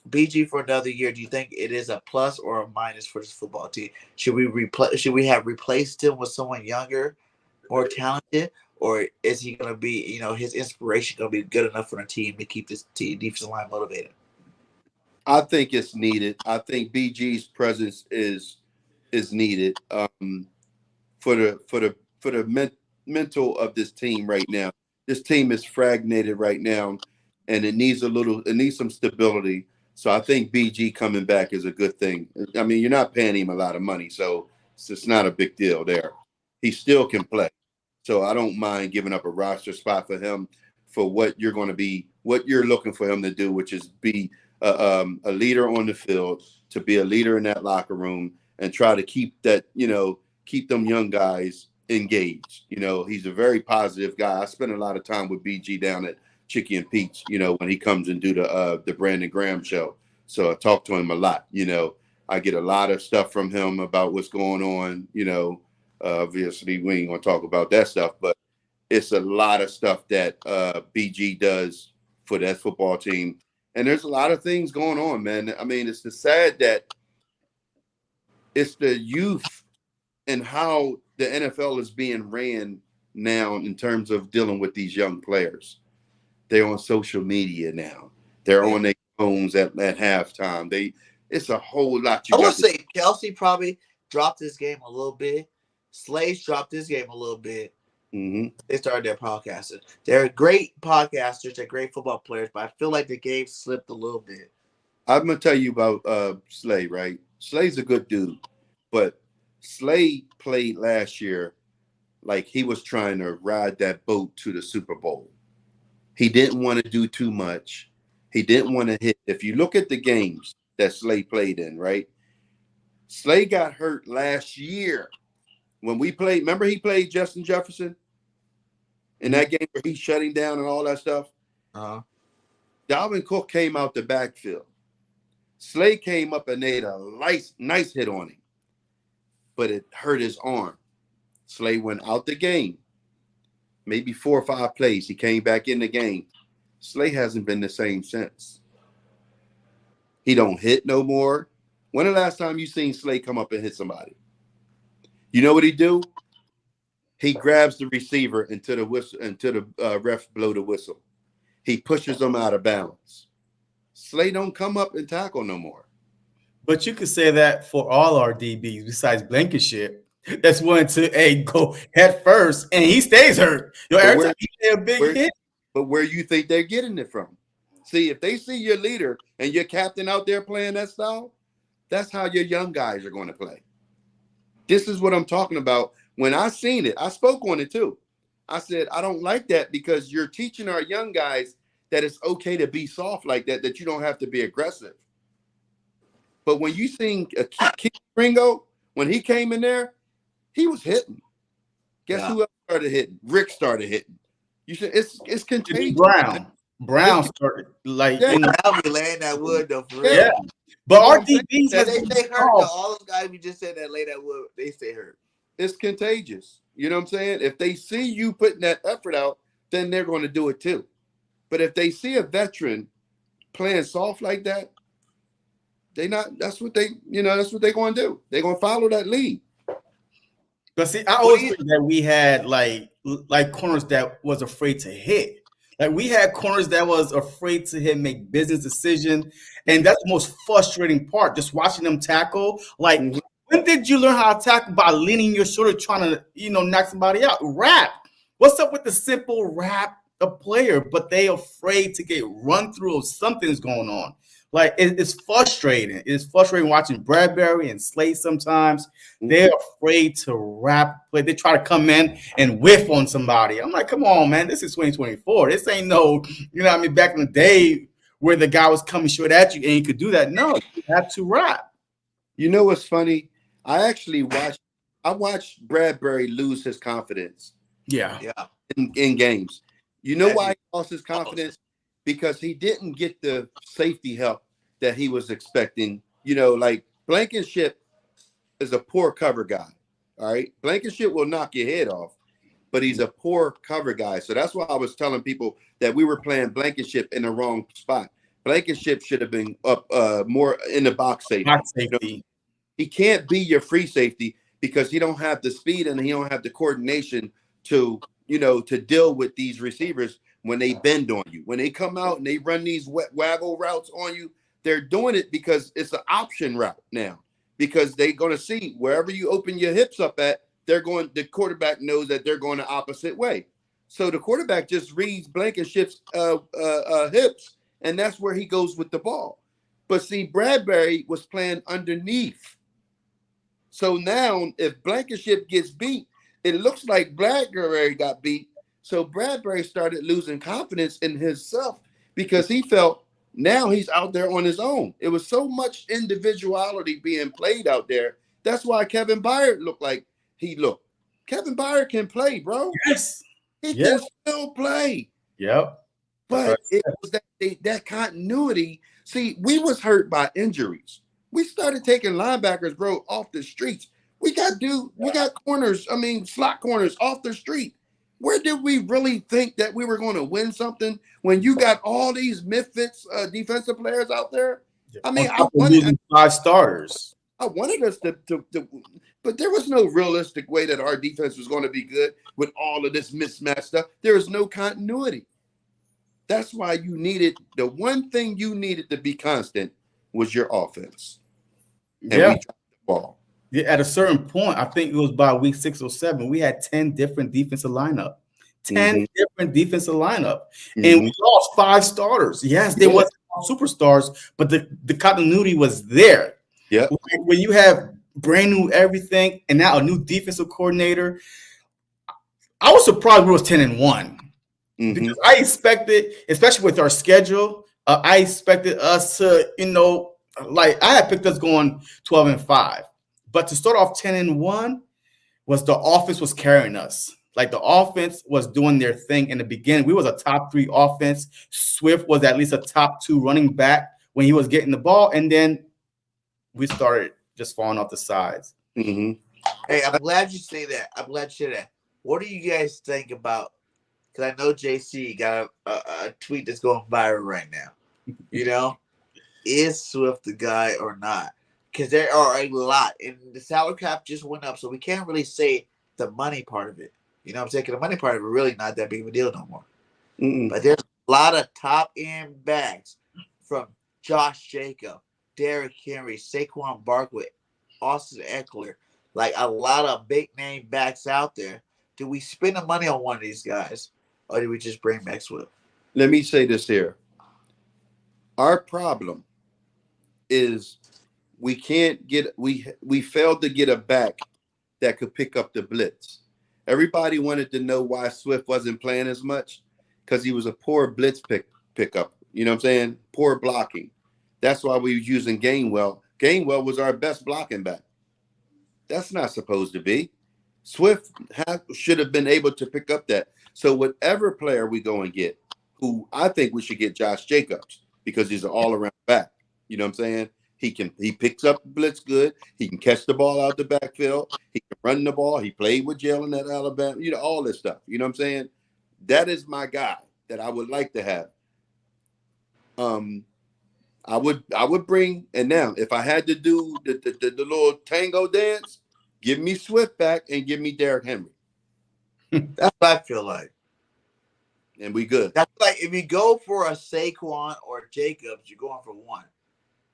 BG for another year, do you think it is a plus or a minus for this football team? Should we have replaced him with someone younger, more talented, or is he going to be, his inspiration going to be good enough for the team to keep this defensive line motivated? I think it's needed. I think BG's presence is needed for the mental of this team right now. This team is fragmented right now, and it needs some stability. So I think BG coming back is a good thing. I mean, you're not paying him a lot of money, so it's not a big deal there. He still can play. So I don't mind giving up a roster spot for him for what you're looking for him to do, which is be a leader on the field, to be a leader in that locker room, and try to keep them young guys engaged. He's a very positive guy. I spend a lot of time with BG down at Chicky and Pete's, when he comes and do the Brandon Graham show. So I talk to him a lot. I get a lot of stuff from him about what's going on. Obviously we ain't gonna talk about that stuff, but it's a lot of stuff that BG does for that football team. And there's a lot of things going on, man. I mean, it's sad that it's the youth and how the NFL is being ran now in terms of dealing with these young players. They're on social media now. They're on their phones at halftime. It's a whole lot. I would say Kelce probably dropped his game a little bit. Slade's dropped his game a little bit. Mm-hmm. They started their podcasting. They're great podcasters. They're great football players, but I feel like the game slipped a little bit. I'm going to tell you about Slade, right? Slade's a good dude, but Slade played last year like he was trying to ride that boat to the Super Bowl. He didn't want to do too much. He didn't want to hit. If you look at the games that Slade played in, right? Slade got hurt last year when we played. Remember he played Justin Jefferson in that game where he's shutting down and all that stuff? Uh-huh. Dalvin Cook came out the backfield. Slade came up and made a nice hit on him, but it hurt his arm. Slade went out the game. Maybe 4 or 5 plays. He came back in the game. Slade hasn't been the same since. He don't hit no more. When the last time you seen Slade come up and hit somebody? You know what he do? He grabs the receiver until the ref blow the whistle. He pushes them out of bounds. Slade don't come up and tackle no more. But you could say that for all our DBs besides Blankenship. That's willing to go head first, and he stays hurt. Every time he get a big hit. But where you think they're getting it from? See, if they see your leader and your captain out there playing that style, that's how your young guys are going to play. This is what I'm talking about. When I seen it, I spoke on it too. I said, I don't like that because you're teaching our young guys that it's okay to be soft like that, that you don't have to be aggressive. But when you seen Keith Ringo, when he came in there, he was hitting. Guess who else started hitting? Rick started hitting. You said it's contagious. Brown started Brown be laying that wood though for real. Yeah. But our DBs they stay hurt though. All those guys we just said that lay that wood, they stay hurt. It's contagious. You know what I'm saying? If they see you putting that effort out, then they're going to do it too. But if they see a veteran playing soft like that, that's what they're going to do. They're going to follow that lead. But see, I always think that we had like corners that was afraid to hit. Like we had corners that was afraid to make business decisions, and that's the most frustrating part. Just watching them tackle. Like, when did you learn how to tackle? By leaning your shoulder, trying to knock somebody out. Wrap. What's up with the simple wrap a player? But they afraid to get run through or something's going on. Like it's frustrating. It's frustrating watching Bradbury and Slade sometimes. They're afraid to wrap play. They try to come in and whiff on somebody. I'm like, come on, man. This is 2024. This ain't no, back in the day where the guy was coming short at you and you could do that. No, you have to wrap. You know what's funny? I watched Bradbury lose his confidence. Yeah. In games. You know why he lost his confidence? Because he didn't get the safety help that he was expecting. Like Blankenship is a poor cover guy. All right. Blankenship will knock your head off, but he's a poor cover guy. So that's why I was telling people that we were playing Blankenship in the wrong spot. Blankenship should have been up more in the box safety. He can't be your free safety because he don't have the speed and he don't have the coordination to to deal with these receivers when they bend on you. When they come out and they run these waggle routes on you, they're doing it because it's an option route now. Because they're going to see wherever you open your hips up at, the quarterback knows that they're going the opposite way. So the quarterback just reads Blankenship's hips, and that's where he goes with the ball. But see, Bradbury was playing underneath. So now if Blankenship gets beat, it looks like Bradbury got beat. So Bradbury started losing confidence in himself because he felt now he's out there on his own. It was so much individuality being played out there. That's why Kevin Byard looked like he looked. Kevin Byard can play, bro. Yes. He can still play. Yep. But it was that continuity. See, we was hurt by injuries. We started taking linebackers, bro, off the streets. We got corners, slot corners off the street. Where did we really think that we were going to win something when you got all these misfits defensive players out there? I wanted 5 starters. I wanted us to, but there was no realistic way that our defense was going to be good with all of this mismatch stuff. There was no continuity. That's why the one thing you needed to be constant was your offense. And we dropped the ball. Yeah, at a certain point, I think it was by week 6 or 7, we had 10 different defensive lineup. 10 different defensive lineup. And we lost 5 starters. Yes, they wasn't superstars, but the continuity was there. Yeah. When you have brand new everything and now a new defensive coordinator, I was surprised we was 10-1. Because I expected, especially with our schedule, I expected us to, like I had picked us going 12-5. But to start off 10-1 was the offense was carrying us. Like the offense was doing their thing in the beginning. We was a top 3 offense. Swift was at least a top 2 running back when he was getting the ball. And then we started just falling off the sides. Hey, I'm glad you say that. What do you guys think about? Because I know JC got a tweet that's going viral right now. Is Swift the guy or not? Because there are a lot, and the salary cap just went up, so we can't really say the money part of it. You know what I'm saying? The money part of it really not that big of a deal no more. But there's a lot of top-end backs from Josh Jacobs, Derrick Henry, Saquon Barkley, Austin Eckler, like a lot of big-name backs out there. Do we spend the money on one of these guys, or do we just bring back Swift? Let me say this here. Our problem is we failed to get a back that could pick up the blitz. Everybody wanted to know why Swift wasn't playing as much because he was a poor blitz pickup. You know what I'm saying? Poor blocking. That's why we were using Gainwell. Gainwell was our best blocking back. That's not supposed to be. Swift should have been able to pick up that. So whatever player we go and get, who I think we should get Josh Jacobs because he's an all-around back. You know what I'm saying? He picks up blitz good. He can catch the ball out the backfield. He can run the ball. He played with Jalen at Alabama. All this stuff. You know what I'm saying? That is my guy that I would like to have. I would bring, and now if I had to do the little tango dance, give me Swift back and give me Derrick Henry. That's what I feel like. And we good. That's like if you go for a Saquon or Jacobs, you're going for one.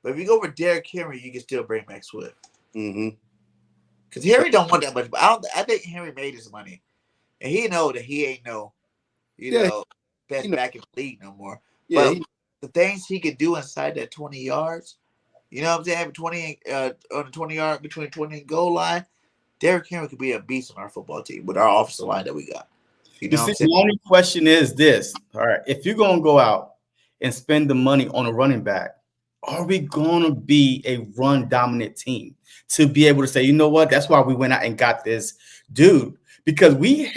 But if you go for Derrick Henry, you can still bring back Swift. Because Henry don't want that much. But I think Henry made his money. And he know that he ain't best back in the league no more. Yeah, but the things he could do inside that 20 yards, you know what I'm saying? 20 on the 20 yard between 20 and goal line, Derrick Henry could be a beast on our football team with our offensive line that we got. You know the only question is this. All right, if you're gonna go out and spend the money on a running back, are we gonna be a run dominant team to be able to say, you know what? That's why we went out and got this dude, because we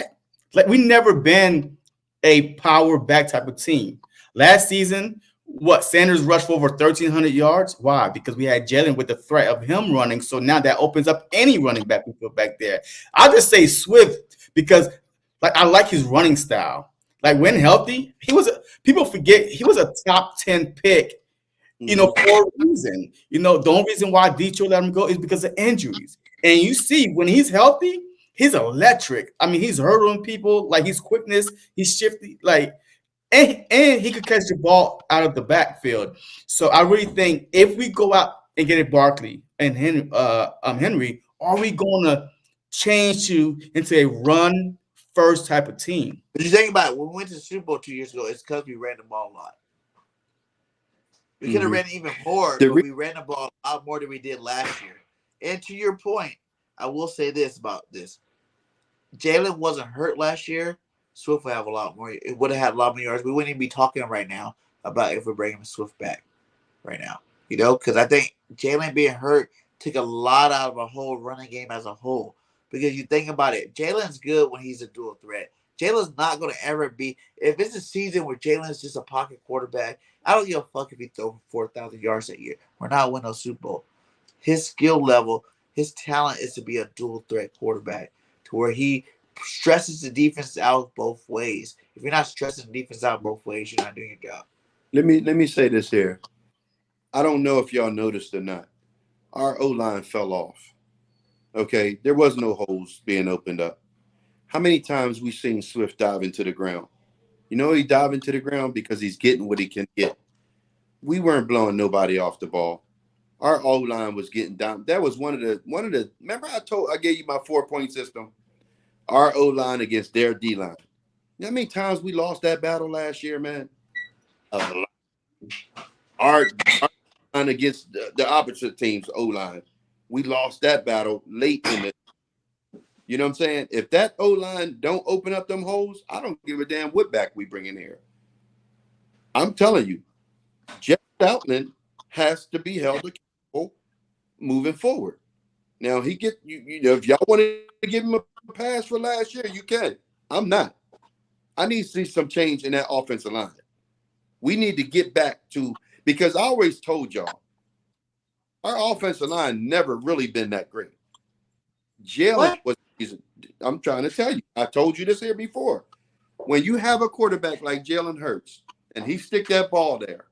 never been a power back type of team. Last season, Sanders rushed for over 1,300 yards. Why? Because we had Jalen with the threat of him running. So now that opens up any running back we put back there. I'll just say Swift because I like his running style. Like when healthy, people forget he was a top 10 pick, for a reason. The only reason why Detroit let him go is because of injuries. And you see when he's healthy, he's electric. I mean, he's hurdling people, like his quickness, he's shifty, like, and he could catch the ball out of the backfield. So I really think if we go out and get it Barkley and Henry, are we going to change into a run first type of team? But you think about it, when we went to the Super Bowl 2 years ago, it's because we ran the ball a lot. We could have ran even more, but we ran the ball a lot more than we did last year. And to your point, I will say this about this. Jalen wasn't hurt last year. Swift would have a lot more. It would have had a lot more yards. We wouldn't even be talking right now about if we're bringing Swift back right now. You know, because I think Jalen being hurt took a lot out of a whole running game as a whole. Because you think about it, Jalen's good when he's a dual threat. Jalen's not going to ever be – if it's a season where Jalen's just a pocket quarterback, I don't give a fuck if he throws 4,000 yards a year. We're not winning no Super Bowl. His skill level, his talent is to be a dual threat quarterback to where he stresses the defense out both ways. If you're not stressing the defense out both ways, you're not doing your job. Let me say this here. I don't know if y'all noticed or not. Our O-line fell off. Okay, there was no holes being opened up. How many times we seen Swift dive into the ground? You know he dive into the ground because he's getting what he can get. We weren't blowing nobody off the ball. Our O-line was getting down. That was one of the. Remember I gave you my 4-point system. Our O-line against their D-line. You know how many times we lost that battle last year, man? Our line against the opposite team's O-line. We lost that battle late in it. You know what I'm saying? If that O-line don't open up them holes, I don't give a damn what back we bring in here. I'm telling you, Jeff Stoutland has to be held accountable moving forward. Now, he get you know, if y'all want to give him a pass for last year, you can. I'm not. I need to see some change in that offensive line. We need to get back to, because I always told y'all, our offensive line never really been that great. Jalen was, I'm trying to tell you, I told you this here before. When you have a quarterback like Jalen Hurts and he stick that ball there,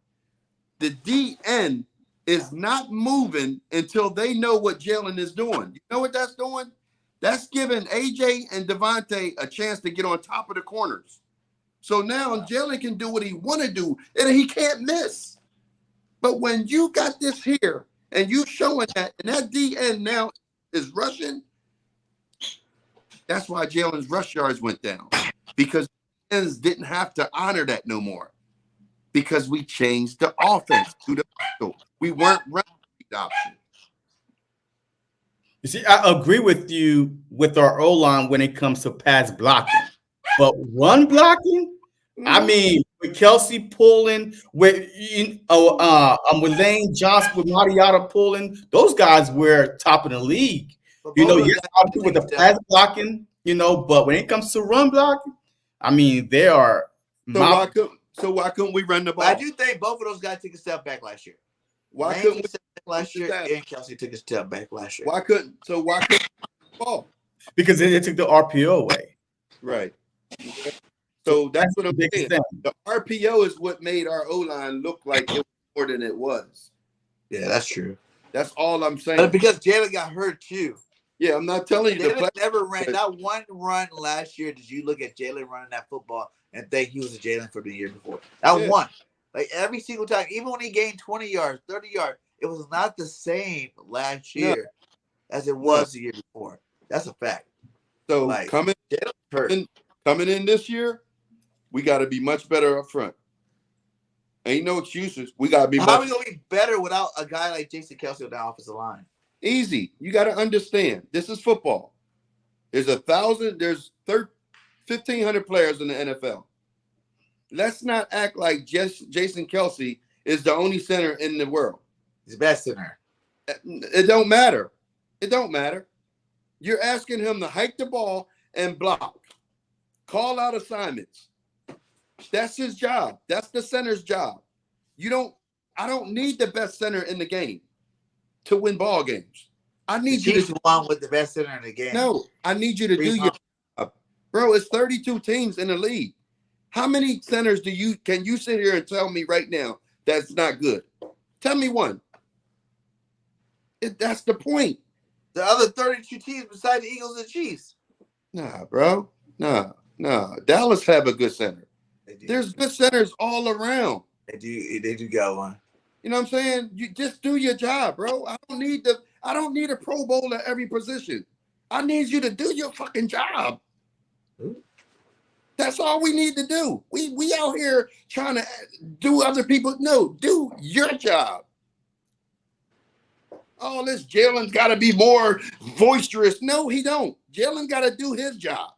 the DN is not moving until they know what Jalen is doing. You know what that's doing? That's giving AJ and Devontae a chance to get on top of the corners. So now Jalen can do what he want to do, and he can't miss. But when you got this here, and you showing that, and that DN now is rushing, that's why Jalen's rush yards went down. Because ends didn't have to honor that no more. Because we changed the offense to the middle. We weren't running the option. You see, I agree with you with our O-line when it comes to pass blocking. But run blocking, I mean, with Kelce pulling, with Lane Johnson, with Mariota pulling, those guys were top of the league. You know, yes, obviously with the pass blocking, you know, but when it comes to run blocking, I mean, they are. So why couldn't we run the ball? I do think both of those guys took a step back last year. Why couldn't we step back last year? And Kelce took a step back last year. Why couldn't we run the ball? Because they took the RPO away. Right. So that's what I'm saying. The RPO is what made our O-line look like it was more than it was. Yeah, that's true. That's all I'm saying. But because Jalen got hurt too. Yeah, I'm not telling you. Jalen never ran. Not one run last year did you look at Jalen running that football and think he was a Jalen from the year before. Not one. Like every single time, even when he gained 20 yards, 30 yards, it was not the same last year as it was the year before. That's a fact. So coming in this year, we got to be much better up front. Ain't no excuses. We got to be. How are we gonna be better without a guy like Jason Kelce on the offensive line? Easy. You got to understand. This is football. There's 1,500 players in the NFL. Let's not act like Jason Kelce is the only center in the world. He's the best center. It don't matter. It don't matter. You're asking him to hike the ball and block. Call out assignments. That's his job. That's the center's job. I don't need the best center in the game to win ball games. I need you to one with the best center in the game. No, I need you to do your job. Bro, it's 32 teams in the league. How many centers can you sit here and tell me right now that's not good? Tell me one. That's the point. The other 32 teams besides the Eagles and Chiefs. Nah, bro. Nah. Dallas have a good center. There's good centers all around. They do got one. You know what I'm saying? You just do your job, bro. I don't need a Pro Bowl at every position. I need you to do your fucking job. That's all we need to do. We out here trying to do other people. No, do your job. Oh, this Jalen's got to be more boisterous. No, he don't. Jalen got to do his job.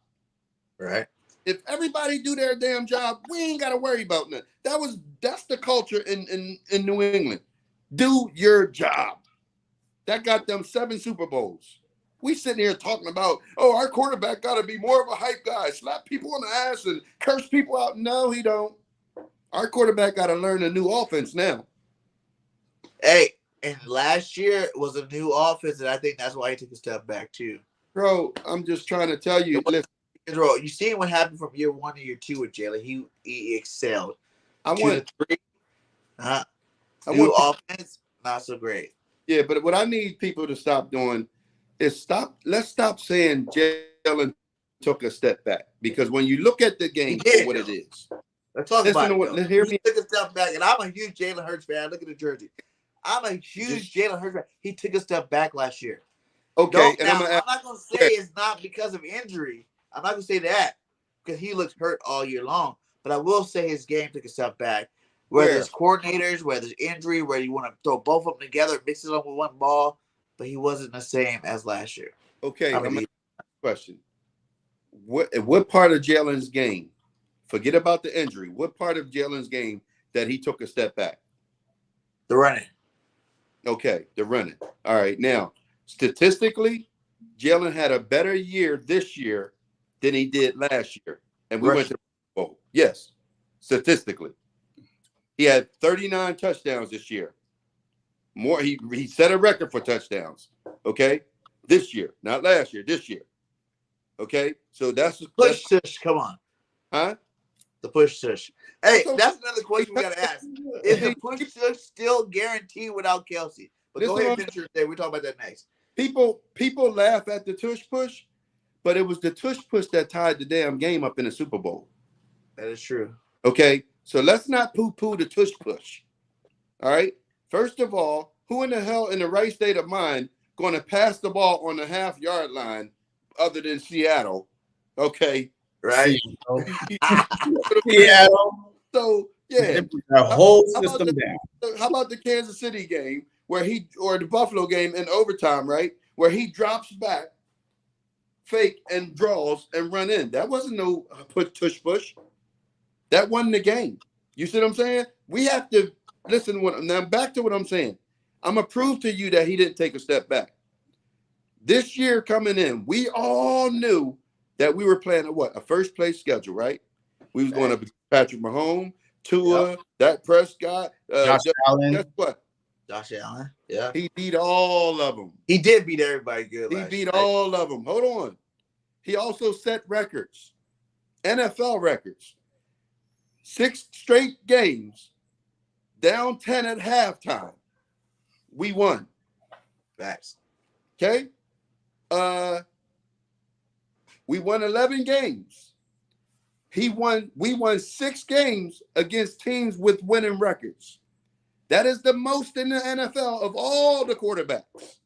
Right. If everybody do their damn job, we ain't got to worry about nothing. That's the culture in New England. Do your job. That got them 7 Super Bowls. We sitting here talking about, oh, our quarterback got to be more of a hype guy, slap people on the ass and curse people out. No, he don't. Our quarterback got to learn a new offense now. Hey, and last year was a new offense, and I think that's why he took a step back too. Bro, I'm just trying to tell you. Listen, bro, you see what happened from year 1 to year 2 with Jalen. He excelled. I 2 want to 3. New offense, not so great. Yeah, but what I need people to stop doing is let's stop saying Jalen took a step back, because when you look at the game for what it is. Let's talk about it. Let's hear me. He took a step back, and I'm a huge Jalen Hurts fan. Look at the jersey. I'm a huge Jalen Hurts fan. He took a step back last year. Okay, I'm not going to say it's not because of injury. I'm not going to say that because he looks hurt all year long. But I will say his game took a step back. Whether it's coordinators, whether it's injury, whether you want to throw both of them together, mix it up with one ball, but he wasn't the same as last year. Okay, I'm gonna question. What part of Jalen's game, forget about the injury, what part of Jalen's game that he took a step back? The running. Okay, the running. All right, now, statistically, Jalen had a better year this year than he did last year. And we went to the Super Bowl. Yes, statistically. He had 39 touchdowns this year. More, he set a record for touchdowns. Okay, this year, not last year. This year. Okay, so that's the push tush. Come on, huh? The push tush. Hey, that's another question we gotta ask. Is the push tush still guaranteed without Kelce? But go ahead and finish your day. We'll talk about that next. People laugh at the tush push, but it was the tush push that tied the damn game up in the Super Bowl. That is true. Okay, so let's not poo-poo the tush push. All right. First of all, who in the hell in the right state of mind going to pass the ball on the half-yard line other than Seattle? Okay. Right. Seattle. So, yeah. The whole system down. How about the Kansas City game or the Buffalo game in overtime, right? Where he drops back, fake, and draws and run in. That wasn't no tush push. That wasn't the game. You see what I'm saying? We have to listen. Now back to what I'm saying. I'm going to prove to you that he didn't take a step back. This year coming in, we all knew that we were playing a first place schedule, right? We was going to be Patrick Mahomes, Tua, Dak Prescott, Josh Allen. Guess what? Josh Allen. Yeah. He beat all of them. He did beat everybody good. He beat all of them. Hold on. He also set records, NFL records. 6 straight games, down 10 at halftime. We won. Facts. Okay. We won 11 games. We won 6 games against teams with winning records. That is the most in the NFL of all the quarterbacks.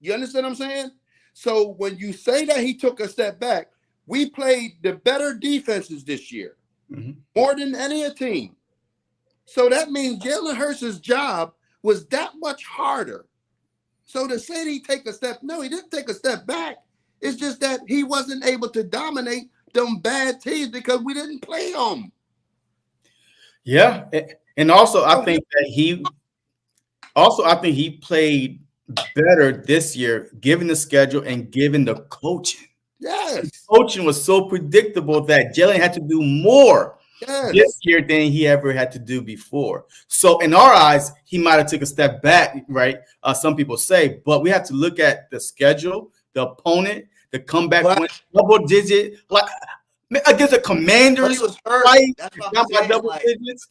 You understand what I'm saying? So when you say that he took a step back, we played the better defenses this year, more than any team. So that means Jalen Hurts' job was that much harder. So to say that he take a step, no, he didn't take a step back. It's just that he wasn't able to dominate them bad teams because we didn't play them. Yeah, and also I think he played better this year, given the schedule and given the coaching. Yes. The coaching was so predictable that Jalen had to do more this year than he ever had to do before. So in our eyes, he might have took a step back, right? Some people say, but we have to look at the schedule, the opponent, the comeback win, double digit, like against the Commanders, he was hurt. Right? That's what I'm saying, double digits.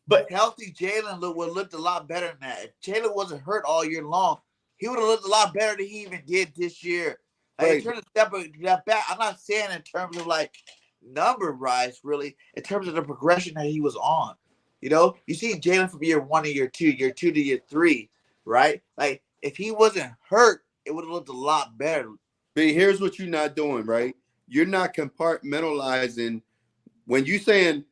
But healthy Jalen would have looked a lot better than that. If Jalen wasn't hurt all year long, he would have looked a lot better than he even did this year. Like, in terms of step back, I'm not saying in terms of like number rise, really, in terms of the progression that he was on. You know, you see Jalen from year 1 to year 2, year 2 to year 3, right? Like, if he wasn't hurt, it would have looked a lot better. But here's what you're not doing, right? You're not compartmentalizing when you saying,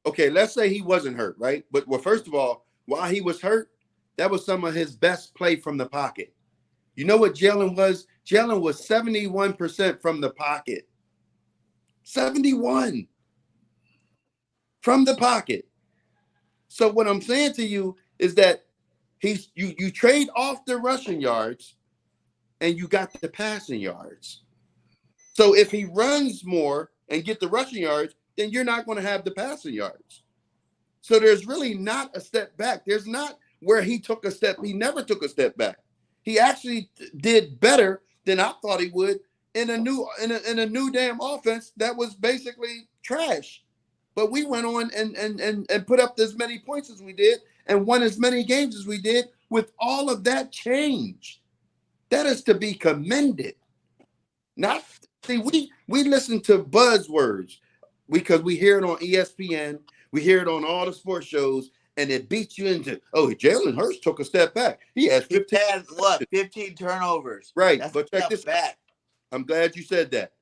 okay, let's say he wasn't hurt, right? But well, first of all, while he was hurt, that was some of his best play from the pocket. You know what Jalen was? Jalen was 71% from the pocket. 71 from the pocket. So what I'm saying to you is that you trade off the rushing yards and you got the passing yards. So if he runs more and get the rushing yards, then you're not going to have the passing yards. So there's really not a step back. There's not where he took a step. He never took a step back. He actually did better than I thought he would in a new damn offense that was basically trash. But we went on and put up as many points as we did and won as many games as we did with all of that change. That is to be commended. Not see, we listen to buzzwords because we hear it on ESPN, we hear it on all the sports shows, and it beats you into, oh, Jalen Hurts took a step back. He has 15 turnovers. Right. That's but check this back. I'm glad you said that.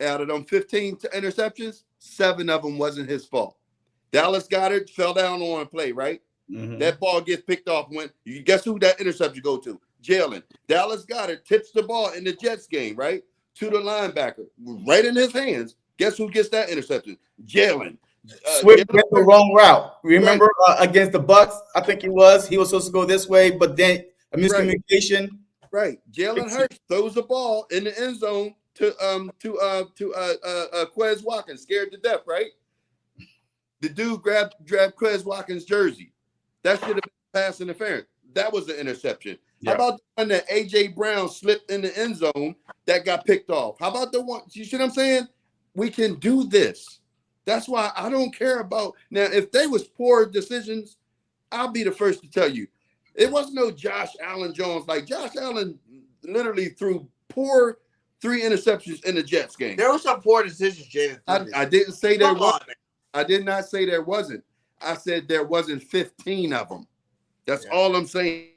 Out of them 15 interceptions, 7 of them wasn't his fault. Dallas Goedert fell down on a play, right? Mm-hmm. That ball gets picked off. You guess who that interception go to? Jalen. Dallas Goedert tips the ball in the Jets game, right? To the linebacker, right in his hands. Guess who gets that interception? Jalen. Swift went the wrong route. Remember against the Bucks, I think he was supposed to go this way, but then a miscommunication. Right. Jalen Hurts throws the ball in the end zone to Quez Watkins, scared to death, right? The dude grabbed Quez Watkins' jersey. That should have been pass interference. That was the interception. Yeah. How about the one that AJ Brown slipped in the end zone that got picked off? How about the one? You see what I'm saying? We can do this. That's why I don't care about now. If they was poor decisions, I'll be the first to tell you. It wasn't no Josh Allen Jones. Like Josh Allen literally threw poor 3 interceptions in the Jets game. There were some poor decisions, Jaden. I didn't say there wasn't. I did not say there wasn't. I said there wasn't 15 of them. That's all I'm saying.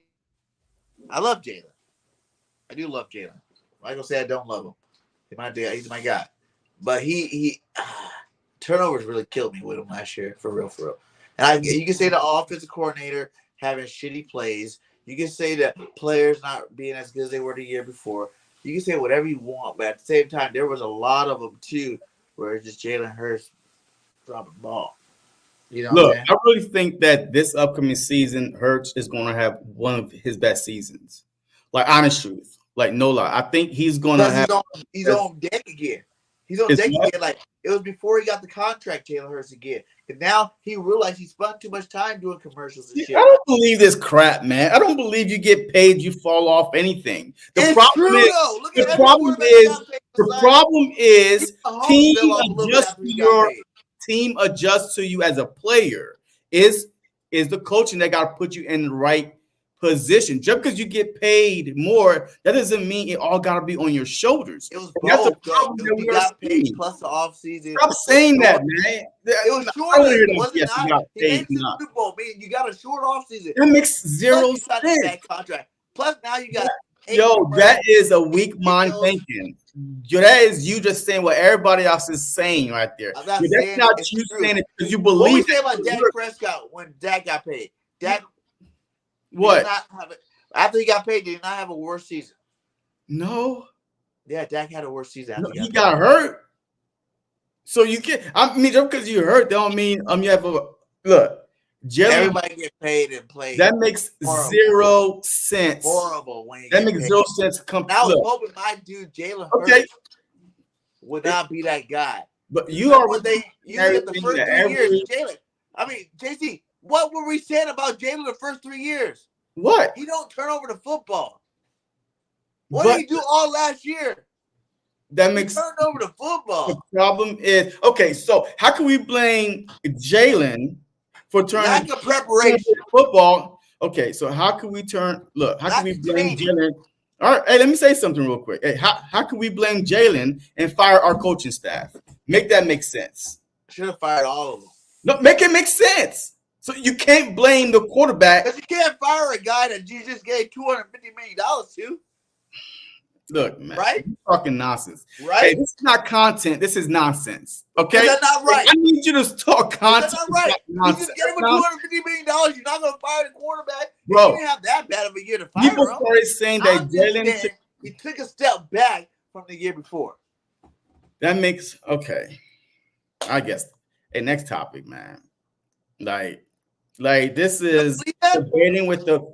I love Jalen. I do love Jalen. I'm not gonna say I don't love him. He's my guy. But he turnovers really killed me with him last year, for real. And you can say the offensive coordinator having shitty plays. You can say that players not being as good as they were the year before. You can say whatever you want, but at the same time, there was a lot of them too, where it's just Jalen Hurts dropping the ball. You know, look, I really think that this upcoming season, Hurts is going to have one of his best seasons. Like, honest truth, like no lie, I think he's going to have. He's on deck again. He's on deck again. Like it was before he got the contract, Jalen Hurts again. And now he realized he spent too much time doing commercials and shit. I don't believe this crap, man. I don't believe you get paid, you fall off anything. The problem is team adjusts to you as a player. Is the coaching that got to put you in the right position. Just because you get paid more, that doesn't mean it all got to be on your shoulders. It was both. You got paid plus the offseason. Stop saying that, man. It was short. It wasn't not. He made the Super Bowl, man. You got a short offseason. That makes zero sense. Contract. Plus now you got. That is a weak mind thinking. That is you just saying what everybody else is saying right there. That's not you saying it because you believe. What we say about Dak Prescott when Dak got paid? Dak. What? After he got paid, did he not have a worse season? No. Yeah, Dak had a worse season. No, he got hurt. So you can't. I mean, just because you hurt, don't mean you have a look. Everybody get paid and play. That makes zero sense. Horrible. When that makes zero sense. Now I was hoping my dude Jalen Hurts would not be that guy. But you are when they get the first 3 years, Jalen. I mean, JC. What were we saying about Jalen the first 3 years? What? He don't turn over the football. What did he do all last year? That makes turn over the football. The problem is so how can we blame Jalen for turning lack of preparation football? Okay, so how can we blame Jalen All right, hey, let me say something real quick. Hey, how can we blame Jalen and fire our coaching staff? Make that make sense. Should have fired all of them. No, make it make sense. So you can't blame the quarterback. Because you can't fire a guy that you just gave $250 million to. Look, man, right? You're talking nonsense. Right? Hey, this is not content. This is nonsense. Okay? That's not right. I need you to talk content. That's not right. You just gave him $250 million. You're not going to fire the quarterback. Bro, you didn't have that bad of a year to fire people him. started saying that Jalen, he took a step back from the year before. That makes okay. I guess. Hey, next topic, man. Like this is debating with the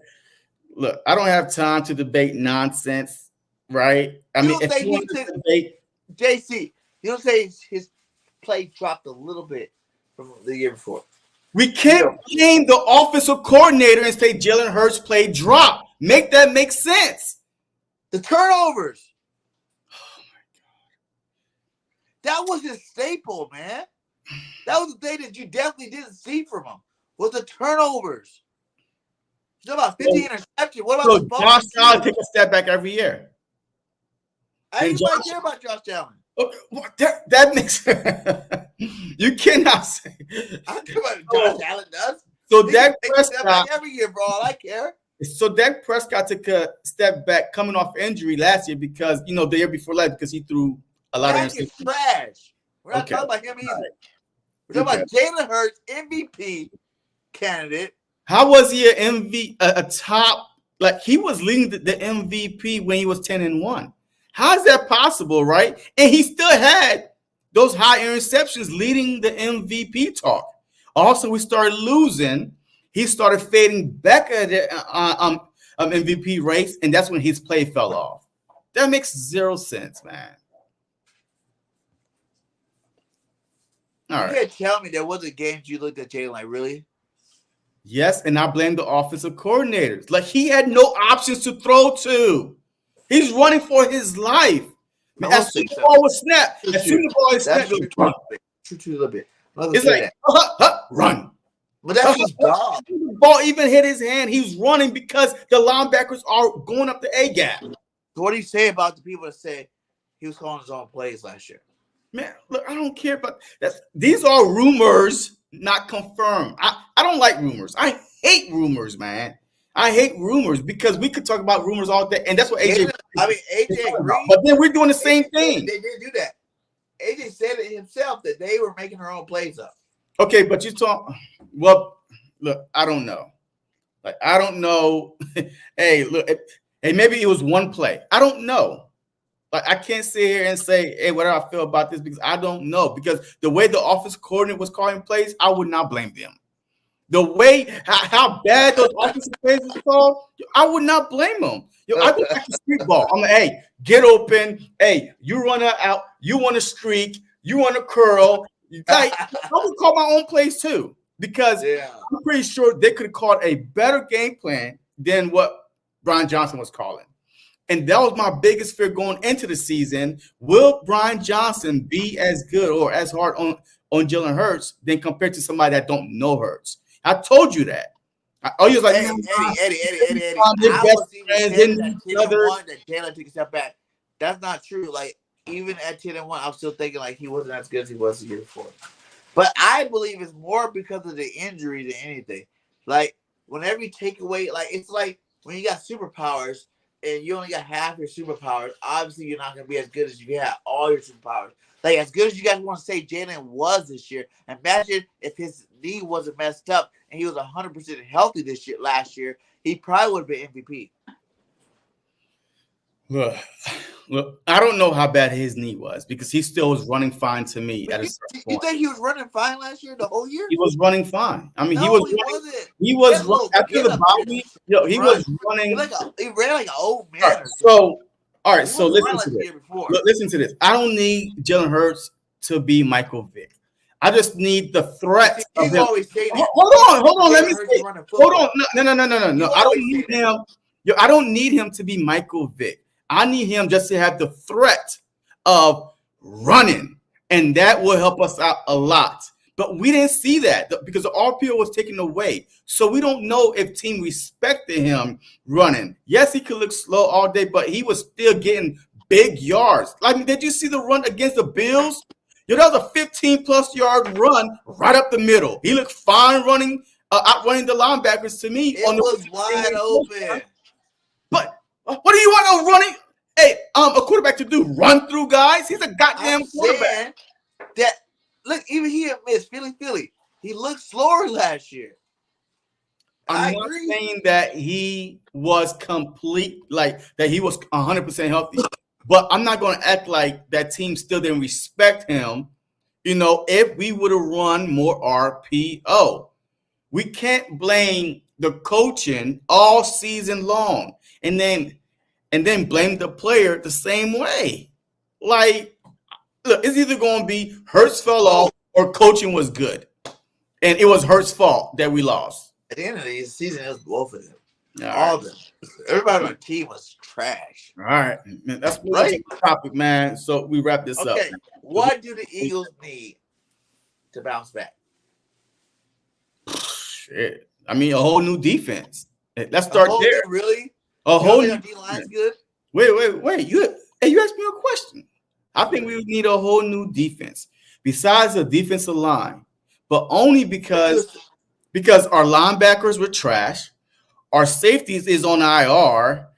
look. I don't have time to debate nonsense. Right? I mean, if you want to debate JC, you don't say his play dropped a little bit from the year before. We can't blame the offensive coordinator and say Jalen Hurts play drop. Make that make sense. The turnovers. Oh my God. That was his staple, man. That was the thing that you definitely didn't see from him. Was the turnovers. You're about 50 interceptions. What about the ball? Josh Allen take a step back every year. I didn't even care about Josh Allen. Okay, well, that makes you cannot say. I don't care about Josh Allen does. So Dak Prescott every year, bro. All I care. So Dak Prescott took a step back coming off injury last year because the year before last because he threw a lot of interceptions. Is trash. We're not talking about him either. Right. We're talking about Jalen Hurts, MVP candidate. How was he a top? Like he was leading the MVP when he was 10-1. How is that possible, right? And he still had those high interceptions leading the MVP talk. Also, we started losing. He started fading back at the MVP race, and that's when his play fell off. That makes zero sense, man. All right. You can't tell me there wasn't games you looked at Jalen like, really? Yes, and I blame the offensive coordinators. Like he had no options to throw to. He's running for his life. As soon as the ball was snapped, as soon as the ball is snapped, shoot you a little bit. It's like run. But that's his job. The ball even hit his hand. He's running because the linebackers are going up the A gap. So what do you say about the people that say he was calling his own plays last year? Man, look, I don't care about that. These are rumors, not confirmed. I don't like rumors. I hate rumors, man. I hate rumors because we could talk about rumors all day, and that's what AJ. AJ agreed, but then we're doing the same thing. They didn't do that. AJ said it himself that they were making their own plays up. Okay, but you talk. Well, look, I don't know. Like I don't know. Hey, look. Hey, maybe it was one play. I don't know. Like I can't sit here and say, hey, what do I feel about this? Because I don't know. Because the way the offense coordinator was calling plays, I would not blame them. The way how bad those offensive plays was called, I would not blame them. I go back to street ball. I'm like, hey, get open. Hey, you run out. You want to streak. You want to curl. Like, I would call my own plays too. Because I'm pretty sure they could have called a better game plan than what Brian Johnson was calling. And that was my biggest fear going into the season. Will Brian Johnson be as good or as hard on Jalen Hurts than compared to somebody that don't know Hurts? I told you that. You was like, Eddie. I was even that Jalen took a step back. That's not true. Like, even at 10-1, I'm still thinking like he wasn't as good as he was the year before. But I believe it's more because of the injury than anything. Like, whenever you take away, like, it's like when you got superpowers and you only got half your superpowers, obviously you're not going to be as good as you have all your superpowers. Like, as good as you guys want to say Jalen was this year, imagine if his knee wasn't messed up and he was 100% healthy last year, he probably would have been MVP. Look, I don't know how bad his knee was because he still was running fine to me at a certain point. You think he was running fine last year, the whole year? He was running fine. I mean, no, he was running after the bye week. He was running. He ran like an old man. All right, so listen to this. Listen to this. I don't need Jalen Hurts to be Michael Vick. I just need the threat of him. Hold on. Let me say. Hold on. No. I don't need him. I don't need him to be Michael Vick. I need him just to have the threat of running, and that will help us out a lot. But we didn't see that because the RPO was taken away. So we don't know if team respected him running. Yes, he could look slow all day, but he was still getting big yards. Like, did you see the run against the Bills? Yo, that was a 15-plus yard run right up the middle. He looked fine running, outrunning the linebackers to me. It was wide open. But what do you want a running? Hey, a quarterback to do? Run through guys? He's a goddamn quarterback. That look, even he missed Philly. He looked slower last year. I'm not saying that he was complete, like that he was 100% healthy, but I'm not going to act like that team still didn't respect him. You know, if we would have run more RPO, we can't blame the coaching all season long and then blame the player the same way. Like, look, it's either going to be Hurts fell off or coaching was good. And it was Hurts' fault that we lost. At the end of the season, it was both of them. All of them. Everybody on the team was trash. All right. Man, that's right. The topic, man. So we wrap this up. Okay. What do the Eagles need to bounce back? Shit. I mean, a whole new defense. Let's start there. Really? A whole new D-line's good? Wait. You asked me a question. I think we would need a whole new defense besides the defensive line, but only because our linebackers were trash, our safeties is on IR,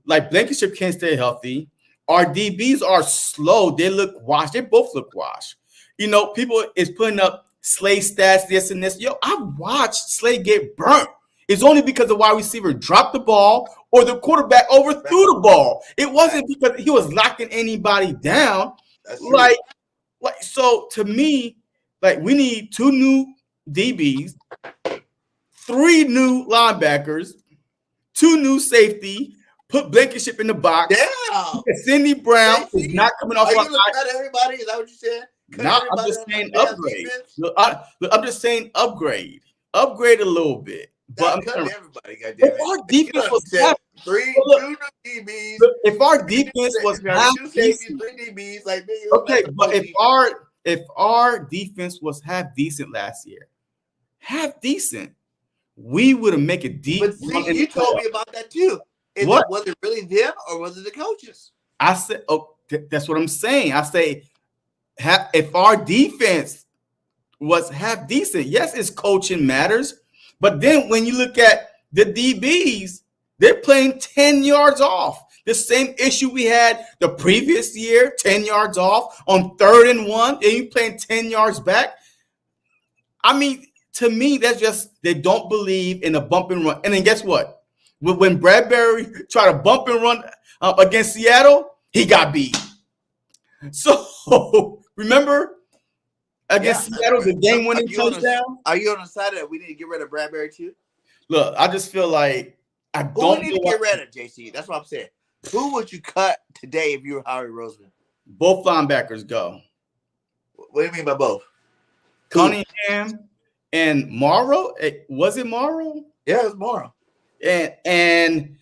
like Blankenship can't stay healthy. Our DBs are slow. They look washed. They both look washed. You know, people is putting up Slay stats, this and this. Yo, I watched Slay get burnt. It's only because the wide receiver dropped the ball or the quarterback overthrew the ball. It wasn't because he was locking anybody down. Like, so to me, like, we need 2 new DBs, 3 new linebackers, 2 new safety. Put Blankenship in the box. Damn. Cindy Brown is not coming off. Are you going to cut everybody? Is that what you said? No, I'm just saying upgrade. Look, I'm just saying upgrade. Upgrade a little bit. But I'm cutting everybody, goddamn it. Our defense was 2 new DBs. If our defense was 2 safeties, 3 DBs, like okay, but if our defense was half decent last year, we would have make it deep. But see, you told me about that too. Was it really them or was it the coaches? I said, that's what I'm saying. I say, if our defense was half decent, yes, it's coaching matters. But then when you look at the DBs, they're playing 10 yards off. The same issue we had the previous year, 10 yards off on 3rd and 1, and you playing 10 yards back. I mean, to me, that's just they don't believe in a bump and run. And then guess what? When Bradbury tried to bump and run against Seattle, he got beat. So remember against Seattle, the game-winning touchdown. Are you on the side that we need to get rid of Bradbury too? Look, I just feel like Who we need to get rid of, JC? That's what I'm saying. Who would you cut today if you were Howie Roseman? Both linebackers go. What do you mean by both? Cunningham and Morrow. Was it Morrow? Yeah, it was Morrow. And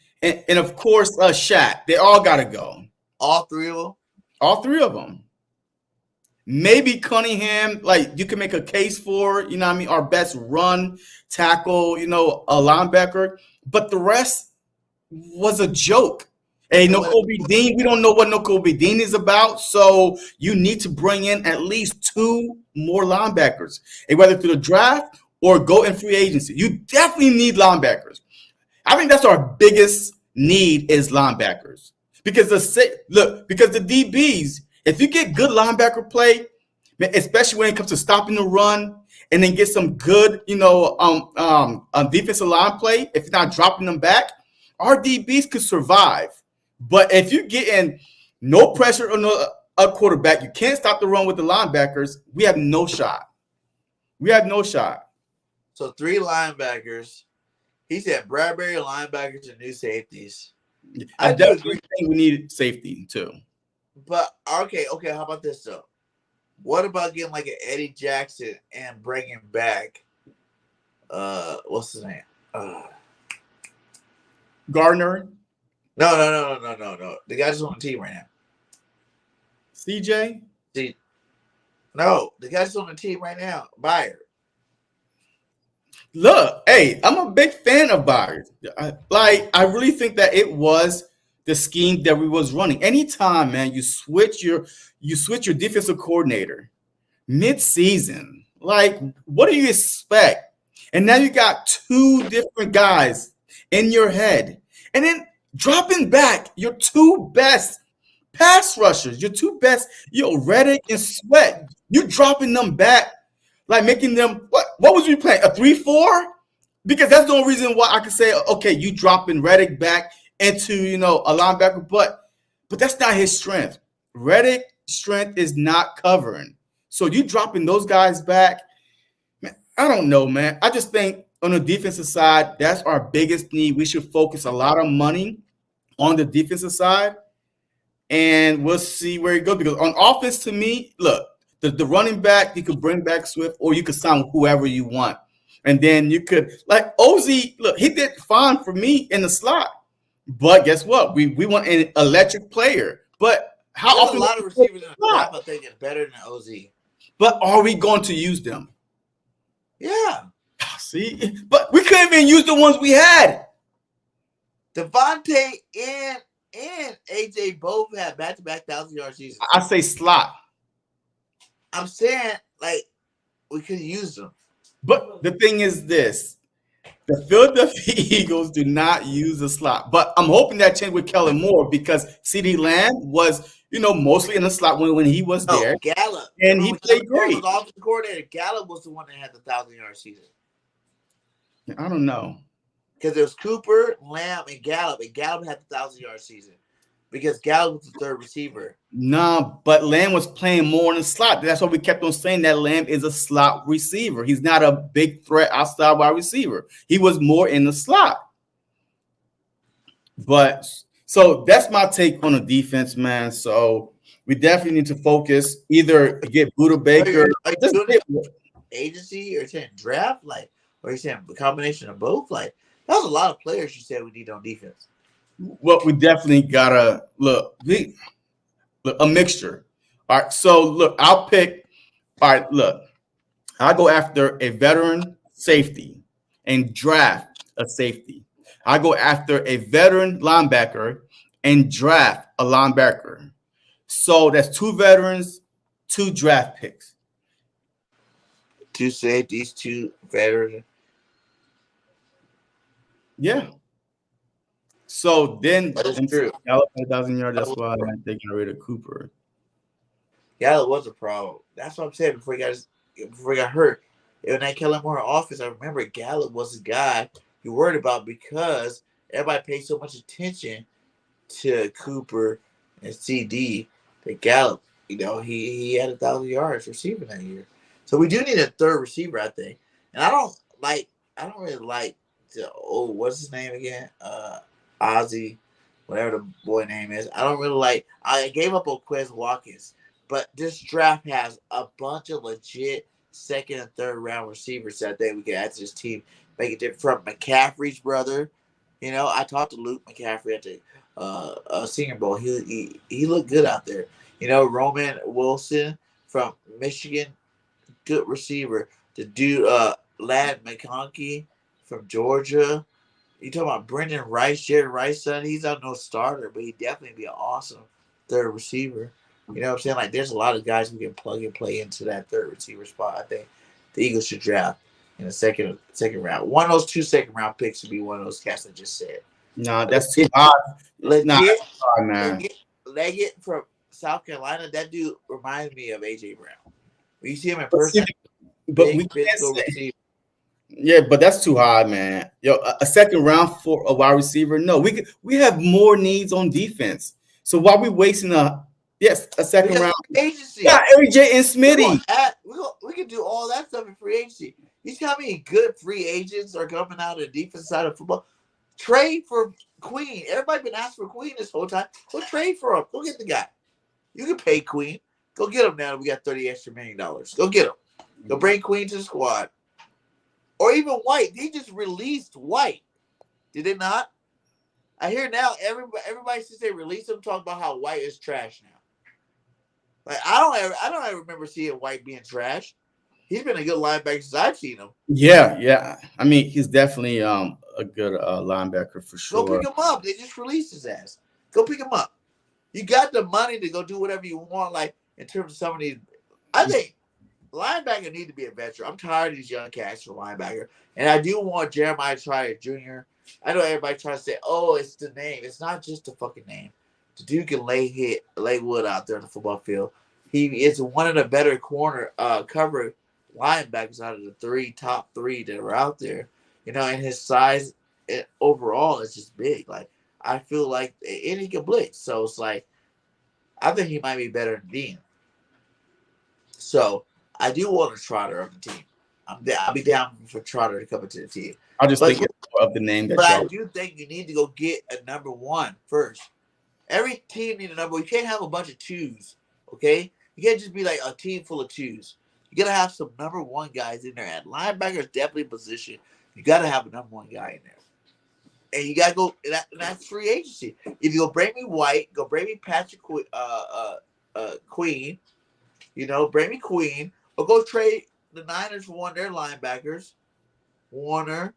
of course, Shaq. They all got to go. All 3 of them? All 3 of them. Maybe Cunningham, like you can make a case for, you know what I mean, our best run tackle, you know, a linebacker. But the rest was a joke. Hey, no Kobe Dean. We don't know what no Kobe Dean is about. So you need to bring in at least 2 more linebackers. And whether through the draft or go in free agency. You definitely need linebackers. I think that's our biggest need is linebackers. Because the DBs, if you get good linebacker play, especially when it comes to stopping the run, and then get some good, you know, defensive line play, if you're not dropping them back, our DBs could survive. But if you're getting no pressure on a quarterback, you can't stop the run with the linebackers, we have no shot. So 3 linebackers. He said Bradbury linebackers and new safeties. I definitely think we need safety too. But okay. How about this though? What about getting like an Eddie Jackson and bringing back what's his name? Gardner? No. The guy's on the team right now. CJ? No, the guy's on the team right now. Byard. Look, hey, I'm a big fan of Byard. I really think that it was the scheme that we was running. Anytime, man, you switch your defensive coordinator mid-season. Like, what do you expect? And now you got two different guys in your head, and then dropping back your two best pass rushers, your two best, Reddick and Sweat. You're dropping them back, like making them what was we playing? A 3-4? Because that's the only reason why I can say, okay, you dropping Reddick back into a linebacker, but that's not his strength. Reddick's strength is not covering. So you dropping those guys back, man, I don't know, man. I just think on the defensive side, that's our biggest need. We should focus a lot of money on the defensive side, and we'll see where it goes. Because on offense, to me, look, the running back, you could bring back Swift, or you could sign whoever you want. And then you could, like Ozzy, look, he did fine for me in the slot. But guess what? We want an electric player. But how There's often? a lot of receivers in the draft I think is better than Oz. But are we going to use them? Yeah. See? But we couldn't even use the ones we had. Devontae and AJ both had back-to-back 1,000-yard seasons. I say slot. I'm saying, like, we could use them. But the thing is this. The Philadelphia Eagles do not use the slot. But I'm hoping that changed with Kellen Moore because CeeDee Lamb was, mostly in the slot when he was there. Gallup. And he played great. Was offensive coordinator. Gallup was the one that had the 1,000-yard season. I don't know. Because it was Cooper, Lamb, and Gallup had the 1,000-yard season. Because Gallup was the third receiver. No, but Lamb was playing more in the slot. That's why we kept on saying that Lamb is a slot receiver. He's not a big threat outside wide receiver. He was more in the slot. But so that's my take on the defense, man. So we definitely need to focus. Either get Buda Baker. Agency or saying draft? Or you saying a combination of both? That was a lot of players you said we need on defense. Well, we definitely gotta look a mixture. All right, so look, I'll pick. All right, look, I'll go after a veteran safety and draft a safety. I go after a veteran linebacker and draft a linebacker. So that's two veterans, two draft picks. Two safeties, two veterans. Yeah. So then, that's true. Gallup 1,000 yards. That's why I'm taking rid of Cooper. Gallup was a problem. That's what I'm saying. Before he got hurt, in that Kellen Moore offense, I remember Gallup was the guy you worried about because everybody paid so much attention to Cooper and CD that Gallup, he had 1,000 yards receiving that year. So we do need a third receiver, I think. And I don't really like what's his name again? Ozzy, whatever the boy name is. I gave up on Quez Watkins, but this draft has a bunch of legit second and third round receivers that I think we can add to this team, make it different. From McCaffrey's brother, I talked to Luke McCaffrey at the Senior Bowl. He looked good out there. Roman Wilson from Michigan, good receiver. The dude, Lad McConkey from Georgia. You talking about Brendan Rice, Jared Rice, son? He's not no starter, but he'd definitely be an awesome third receiver. You know what I'm saying? There's a lot of guys we can plug and play into that third receiver spot. I think the Eagles should draft in the second round. One of those two second-round picks would be one of those cats I just said. No, that's too hard. Leggett from South Carolina, that dude reminds me of A.J. Brown. When you see him in person, but we can't say. Yeah, but that's too high, man. A second round for a wide receiver? No, we have more needs on defense. So why are we wasting a second round agency? Yeah, AJ and Smitty. We can do all that stuff in free agency. You see how many good free agents are coming out of the defense side of football? Trade for Queen. Everybody been asking for Queen this whole time. Go trade for him. Go get the guy. You can pay Queen. Go get him now that we got $30 extra million. Go get him. Go bring Queen to the squad. Or even White. They just released White. Did they not? I hear now everybody since they released him talk about how White is trash now. Like I don't ever remember seeing White being trash. He's been a good linebacker since I've seen him. Yeah. I mean, he's definitely a good linebacker for Go sure. pick him up. They just released his ass. Go pick him up. You got the money to go do whatever you want. Like in terms of some of these, I think linebacker need to be a veteran. I'm tired of these young cats for linebacker, and I do want Jeremiah Tryer Jr. I know everybody tries to say, "Oh, it's the name." It's not just the fucking name. The dude can lay wood out there on the football field. He is one of the better corner cover linebackers out of the top three that are out there. You know, and his size overall is just big. Like I feel like, and he can blitz. So it's like I think he might be better than Dean. So I do want a Trotter on the team. I'll be down for Trotter to come into the team. I just think of the name that. But I do think you need to go get a number one first. Every team needs a number. You can't have a bunch of twos, okay? You can't just be like a team full of twos. You gotta have some number one guys in there. And linebacker is definitely a position. You gotta have a number one guy in there. And you gotta go. And that's free agency. If you go bring me White, go bring me Patrick Queen. You know, bring me Queen, or go trade the Niners for one of their linebackers, Warner,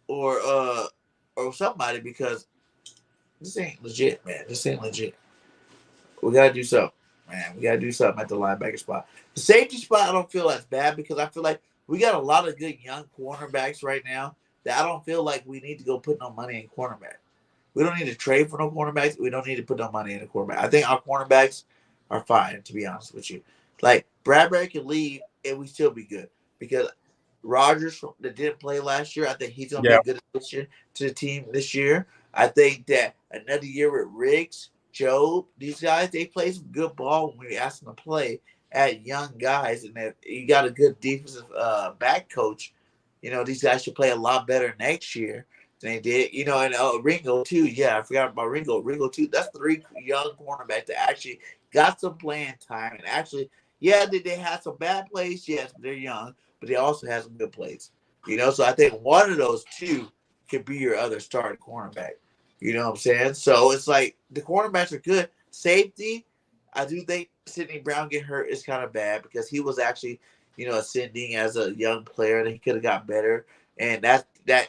or somebody, because this ain't legit, man. This ain't legit. We gotta do something, man. We gotta do something at the linebacker spot. The safety spot, I don't feel as bad because I feel like we got a lot of good young cornerbacks right now that I don't feel like we need to go put no money in cornerback. We don't need to trade for no cornerbacks. We don't need to put no money in a cornerback. I think our cornerbacks are fine, to be honest with you. Like Bradbury can leave and we still be good because Rodgers that didn't play last year, I think he's gonna be a good addition to the team this year. I think that another year with Riggs, Job, these guys, they play some good ball when we ask them to play at young guys, and that you got a good defensive back coach. You know, these guys should play a lot better next year than they did. You know, and Ringo too. Yeah, I forgot about Ringo. Ringo too. That's three young cornerbacks that actually got some playing time and actually. Yeah, they had some bad plays, yes, but they're young, but they also have some good plays. You know, so I think one of those two could be your other starting cornerback. You know what I'm saying? So it's like the cornerbacks are good. Safety, I do think Sidney Brown get hurt is kind of bad because he was actually, you know, ascending as a young player and he could have got better. And that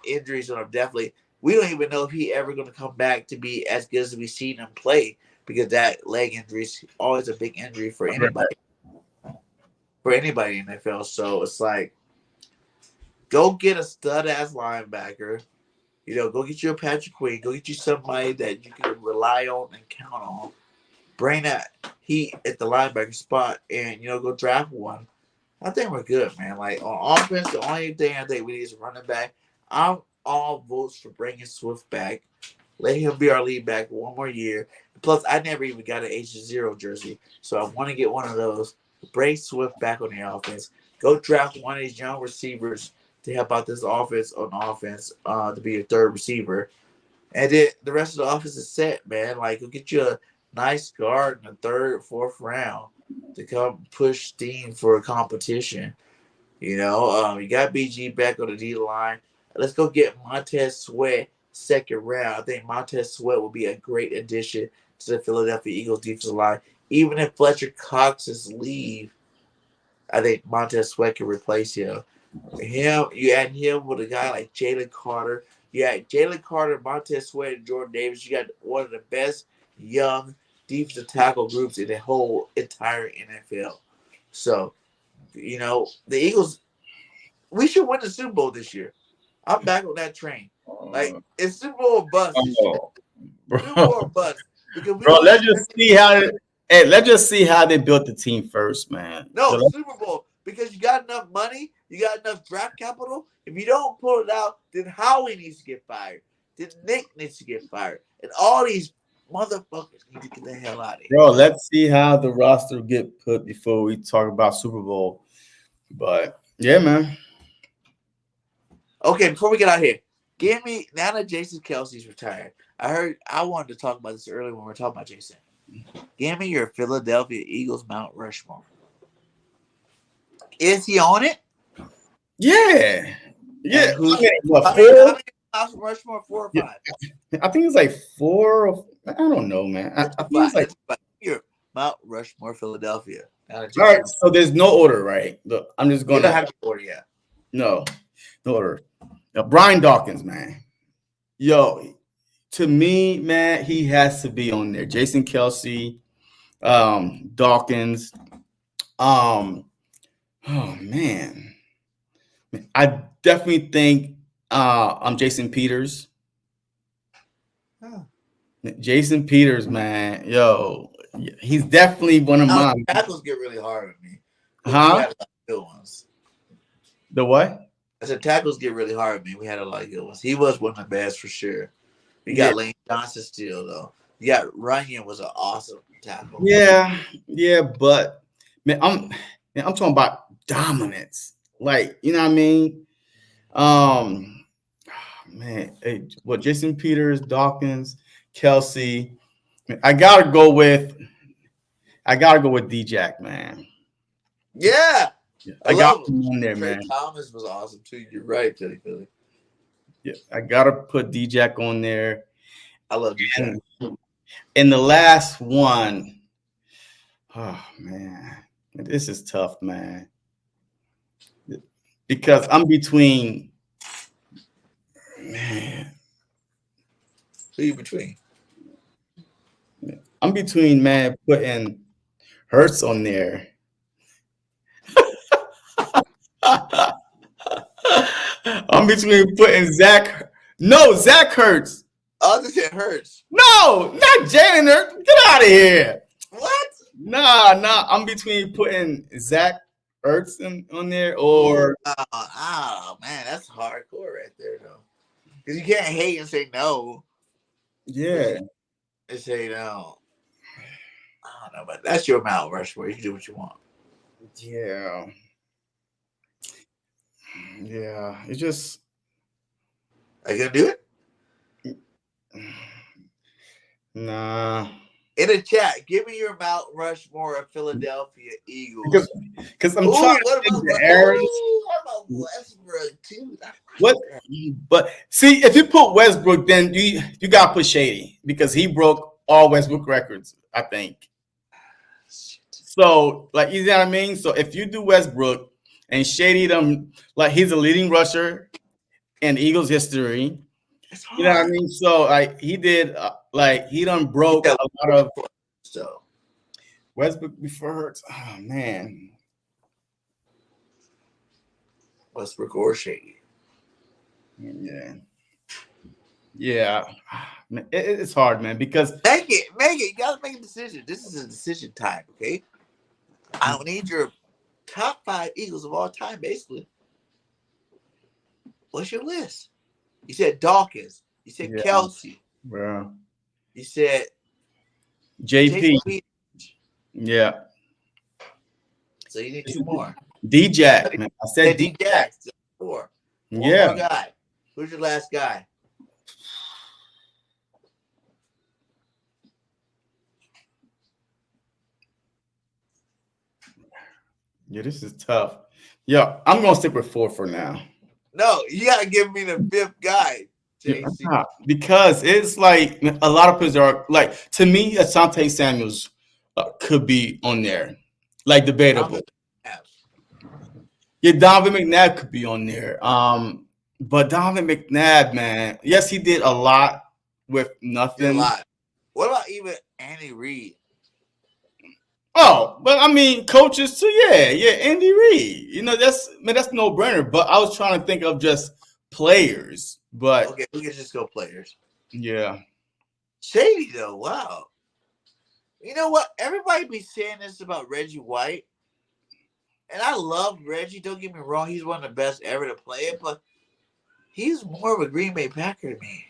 injury is going to definitely, we don't even know if he ever going to come back to be as good as we've seen him play because that leg injury is always a big injury for anybody. For anybody in the NFL. So it's like, go get a stud-ass linebacker. You know, go get you a Patrick Queen. Go get you somebody that you can rely on and count on. Bring that heat at the linebacker spot and, you know, go draft one. I think we're good, man. Like, on offense, the only thing I think we need is a running back. I'm all votes for bringing Swift back. Let him be our lead back one more year. Plus, I never even got an H0 jersey, so I want to get one of those. Bring Swift back on the offense. Go draft one of these young receivers to help out this offense on offense to be your third receiver. And then the rest of the offense is set, man. Like, go get you a nice guard in the third, fourth round to come push steam for a competition. You know, you got BG back on the D line. Let's go get Montez Sweat second round. I think Montez Sweat will be a great addition to the Philadelphia Eagles defensive line. Even if Fletcher Cox's leave, I think Montez Sweat can replace him. You add him with a guy like Jalen Carter. You add Jalen Carter, Montez Sweat, and Jordan Davis. You got one of the best young defensive tackle groups in the whole entire NFL. So, you know, the Eagles, we should win the Super Bowl this year. I'm back on that train. Like, it's Super Bowl or bust this year. Super Bowl or bust. Bro, let's just see how let's just see how they built the team first, man. No, Super Bowl. Because you got enough money, you got enough draft capital. If you don't pull it out, then Howie needs to get fired. Then Nick needs to get fired. And all these motherfuckers need to get the hell out of here. Bro, let's see how the roster get put before we talk about Super Bowl. But yeah, man. Okay, before we get out here, give me now that Jason Kelce's retired. I wanted to talk about this earlier when we were talking about Jason. Give me your Philadelphia Eagles Mount Rushmore. Is he on it? Yeah. Yeah. How many Mount Rushmore? 4 or 5? I think it's like 4. I don't know, man. I think it's like Mount Rushmore, Philadelphia. All right, so there's no order, right? Look, I'm just You going don't to have to order yet. no order. Now, Brian Dawkins, man. Yo, to me, man, he has to be on there. Jason Kelce, Dawkins. Oh man. I definitely think I'm Jason Peters. Huh. Jason Peters, man. Yo, he's definitely one of mine. Tackles get really hard on me. Huh? We had a lot of good ones. The what? I said tackles get really hard on me. We had a lot of good ones. He was one of the best for sure. We got Lane Johnson still though. You got Runyon was an awesome tackle. Yeah, but man, I'm talking about dominance. Like, you know what I mean? Man, hey, Jason Peters, Dawkins, Kelce. I gotta go with D-Jack, man. Yeah. I got him on there, Trey man. Thomas was awesome too. You're right, Philly. Yeah, I gotta put D-Jack on there. I love D-Jack. And the last one, oh man, this is tough, man. Because I'm between, man. Who you between? I'm between, man, putting Hurts on there. I'm between putting Zach Hurts. Oh, this shit hurts. No, not Jalen Hurts. Get out of here. What? Nah. I'm between putting Zach Ertz on there or oh man, that's hardcore right there though. Because you can't hate and say no. Yeah. And say no. I don't know, but that's your Mount Rushmore. You can do what you want. Yeah. It's just. Are you gonna do it? Nah. In the chat, give me your Mount Rushmore of Philadelphia Eagles. Because I'm trying to think the errors. What about Westbrook too? What? But see, if you put Westbrook, then you gotta put Shady because he broke all Westbrook records, I think. So, like, you know what I mean? So if you do Westbrook and Shady them, like he's a leading rusher in Eagles history. You know what I mean? So like he did, he done broke a lot of so Westbrook before Hurts. Oh man, Westbrook or Shady. Yeah. It's hard, man, because make it. You gotta make a decision. This is a decision time, okay? I don't need your top 5 Eagles of all time, basically. What's your list? You said Dawkins. You said Kelce. Bro. You said JP. Yeah. So you need 2 more. D-Jack, man. I said D-Jack. 4. One more guy. Who's your last guy? Yeah, this is tough. Yeah, I'm gonna stick with 4 for now. No, you gotta give me the 5th guy, JC. Yeah, because it's like a lot of players are like, to me, Asante Samuels could be on there, like debatable. Yeah, Donovan McNabb could be on there. But Donovan McNabb, man, yes, he did a lot with nothing. What about even Andy Reid? Oh, but I mean, coaches too. Yeah, Andy Reid. You know, that's no brainer. But I was trying to think of just players. But okay, we can just go players. Yeah. Shady though, wow. You know what? Everybody be saying this about Reggie White, and I love Reggie. Don't get me wrong; he's one of the best ever to play it. But he's more of a Green Bay Packer to me.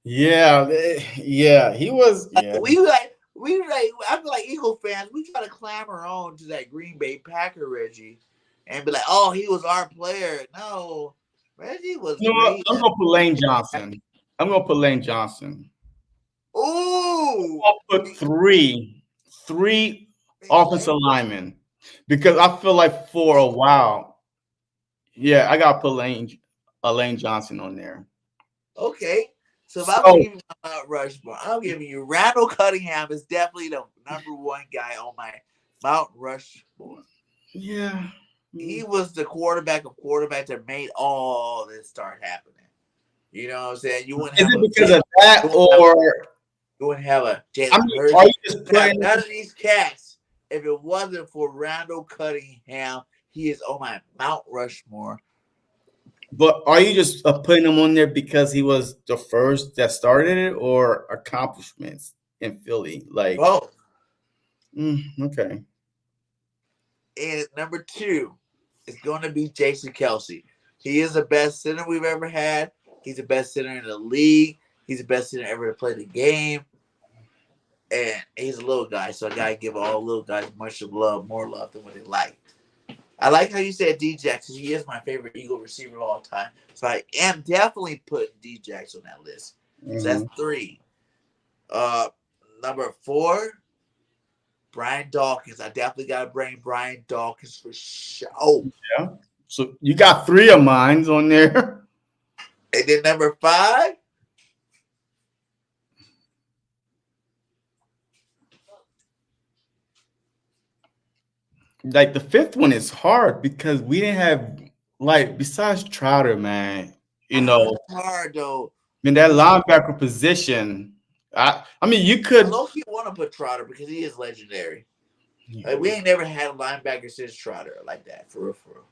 Yeah. He was. Yeah. I'm like Eagle fans. We try to clamor on to that Green Bay Packer Reggie, and be like, "Oh, he was our player." No, Reggie was. You know what? I'm gonna put Lane Johnson. Ooh, I'll put three offensive linemen because I feel like for a while, I gotta put Lane Johnson on there. Okay, So if I'm giving you my Mount Rushmore, I'm giving you Randall Cunningham is definitely the number one guy on my Mount Rushmore. Yeah. He was the quarterback of quarterbacks that made all this start happening. You know what I'm saying? You wouldn't have because of that, or you wouldn't have a Jalen I mean, Hurts. are you just putting None of these cats, if it wasn't for Randall Cunningham, he is on my Mount Rushmore. But are you just putting him on there because he was the first that started it, or accomplishments in Philly? Like both. Okay. And number 2 is going to be Jason Kelce. He is the best center we've ever had. He's the best center in the league. He's the best center ever to play the game. And he's a little guy, so I got to give all little guys much love, more love than what they like. I like how you said D-Jax, because he is my favorite Eagle receiver of all time. So I am definitely putting D-Jax on that list. So that's 3. Number 4, Brian Dawkins. I definitely got to bring Brian Dawkins for sure. Yeah. So you got 3 of mine on there. And then number 5, like the 5th one is hard because we didn't have, like, besides Trotter, man, it's hard though. In that linebacker position, I mean, you could. I low-key want to put Trotter because he is legendary. Like, we ain't never had a linebacker since Trotter like that, for real, for real.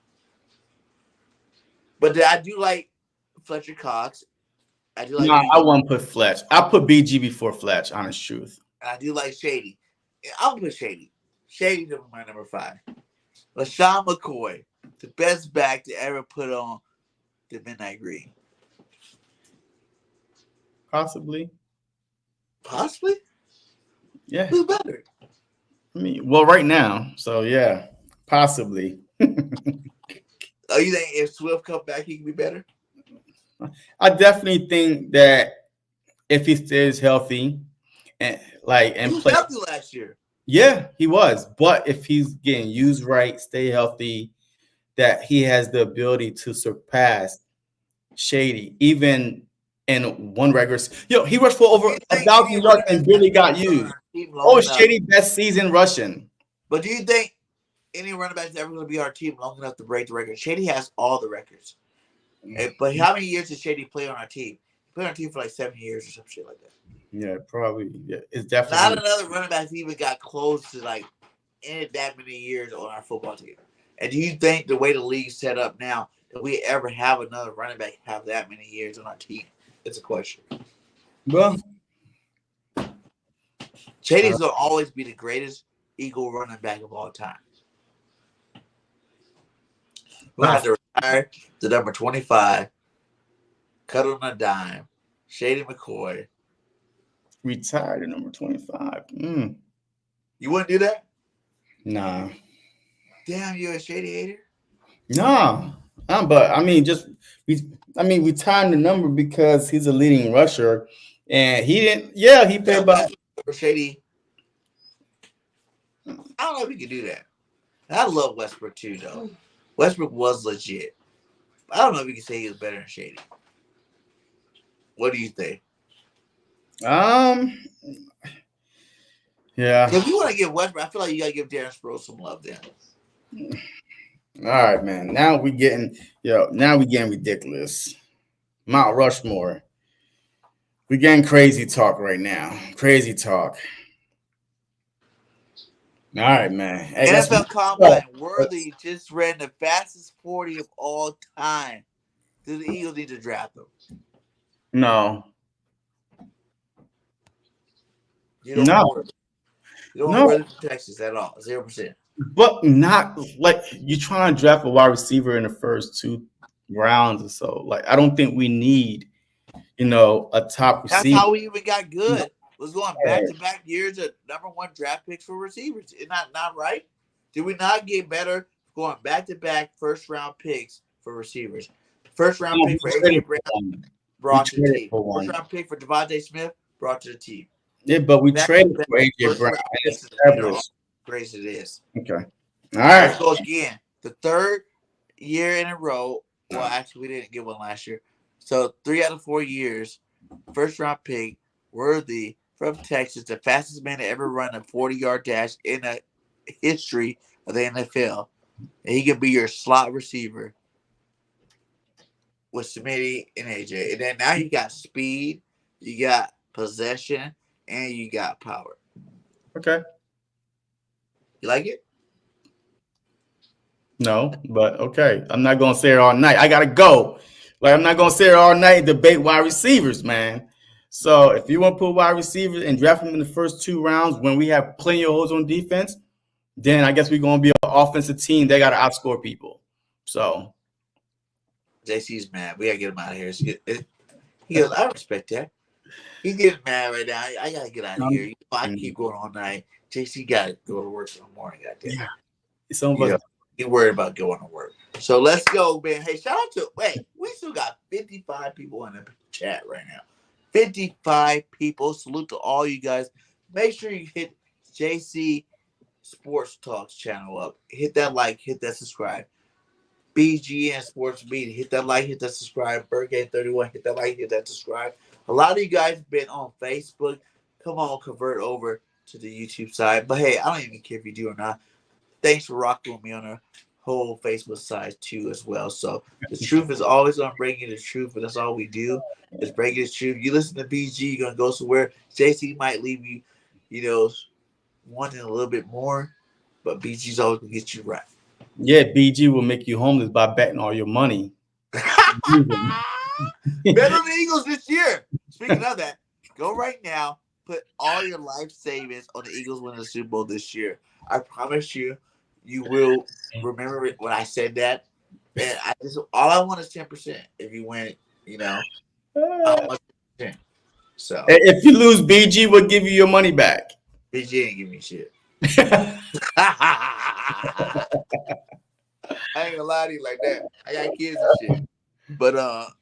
But I do like Fletcher Cox. I do like. No, I wouldn't put Fletch. I put BG before Fletch. Honest truth. I do like Shady. I'll put Shady. Shady's my number 5. LaShawn McCoy, the best back to ever put on the Midnight Green. Possibly. Yeah. Who's better? I mean, well, right now. So yeah, possibly. Oh, you think if Swift come back, he can be better? I definitely think that if he stays healthy and he was play healthy last year. Yeah, he was. But if he's getting used right, stay healthy, that he has the ability to surpass Shady, even in one regular. He rushed for over 1,000 yards and barely got used. Shady best season rushing. But do you think any running back is ever going to be our team long enough to break the record? Shady has all the records. But how many years did Shady play on our team? He played on our team for like 7 years or some shit like that. Yeah, probably. Yeah, it's definitely not another running back even got close to like in that many years on our football team. And do you think the way the league's set up now, that we ever have another running back have that many years on our team? It's a question. Well, Shady's will always be the greatest Eagle running back of all time. We're going to have to retire to number 25, cut on a dime, Shady McCoy. Retired at number 25. You wouldn't do that? Nah. Damn, you're a Shady hater? No. But I mean, we timed the number because he's a leading rusher, and he didn't. Yeah, he played about Shady. I don't know if he could do that. I love Westbrook too, though. Westbrook was legit. I don't know if you can say he was better than Shady. What do you think? Yeah. If you want to give Westbrook, I feel like you gotta give Darren Sproles some love then. All right, man. Now we getting ridiculous. Mount Rushmore. We getting crazy talk right now. Crazy talk. All right, man. Hey, NFL Combine Worthy just ran the fastest 40 of all time. Do the Eagles need to draft him? No. You don't Worthy from Texas at all. 0%. But not like you're trying to draft a wide receiver in the first 2 rounds or so. Like, I don't think we need, a top receiver. That's how we even got good. Was going back-to-back years of number 1 draft picks for receivers. Isn't that not right? Did we not get better going back-to-back first-round picks for receivers? First-round pick for A.J. Brown brought to the team. First-round pick for Devontae Smith brought to the team. Yeah, but we traded for A.J. Brown. Grace it is. Okay. All right. Let's go again. The 3rd year in a row. Well, actually, we didn't get one last year. So 3 out of 4 years, first-round pick, Worthy from Texas, the fastest man to ever run a 40-yard dash in the history of the NFL. And he can be your slot receiver with Smitty and AJ. And then now you got speed, you got possession, and you got power. Okay. You like it? No, but okay. I'm not gonna say it all night. I gotta go. Like, I'm not gonna sit here all night and debate wide receivers, man. So if you want to put wide receivers and draft them in the first 2 rounds when we have plenty of holes on defense, then I guess we're gonna be an offensive team. They gotta outscore people. So JC's mad. We gotta get him out of here. He goes, I respect that. He's getting mad right now. I gotta get out of here. You know, I keep going all night. JC gotta go to work in the morning. Goddamn. yeah, some of us. He's worried about going to work. So let's go, man. Hey, shout out to we still got 55 people in the chat right now. 55 people. Salute to all you guys. Make sure you hit JC Sports Talks channel up. Hit that like, hit that subscribe. BGN Sports Media. Hit that like, hit that subscribe. BIRDGANG 31. Hit that like, hit that subscribe. A lot of you guys have been on Facebook. Come on, convert over to the YouTube side. But hey, I don't even care if you do or not. Thanks for rocking with me on the whole Facebook side too as well. So the truth is always gonna bring you the truth, but that's all we do is bring you the truth. You listen to BG, you're gonna go somewhere. JC might leave you, wanting a little bit more, but BG's always gonna get you right. Yeah, BG will make you homeless by betting all your money. Bet on the Eagles this year. Speaking of that, go right now, put all your life savings on the Eagles winning the Super Bowl this year. I promise you, you will remember it when I said that. And all I want is 10%. If you win, I want 10%. So if you lose, BG will give you your money back. BG ain't give me shit. I ain't gonna lie to you like that. I got kids and shit. But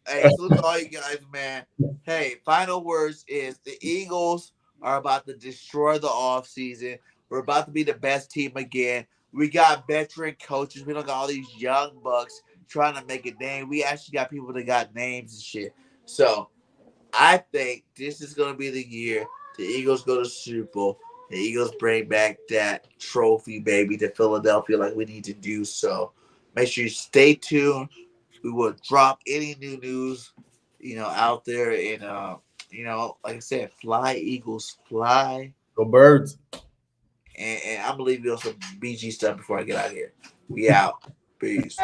hey, salute to all you guys, man. Hey, final words is the Eagles are about to destroy the offseason. We're about to be the best team again. We got veteran coaches. We don't got all these young bucks trying to make a name. We actually got people that got names and shit. So I think this is gonna be the year the Eagles go to Super Bowl. The Eagles bring back that trophy, baby, to Philadelphia like we need to do. So make sure you stay tuned. We will drop any new news, out there. And, like I said, fly, Eagles, fly. Go Birds. And I'm going to leave you on some BG stuff before I get out of here. We out. Peace.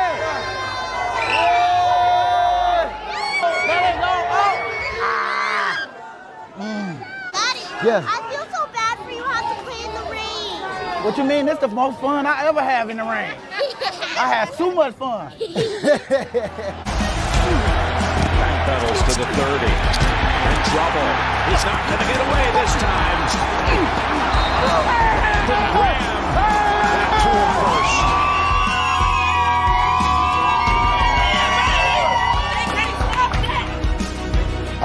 Yes. I feel so bad for you having to play in the rain. What you mean? This is the most fun I ever have in the rain. I had too much fun. Pedals to the 30. In trouble. He's not going to get away this time. Graham back to him first.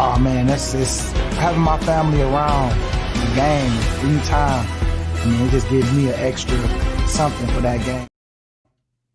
Oh man, that's having my family around the game anytime. I mean, it just gives me an extra something for that game.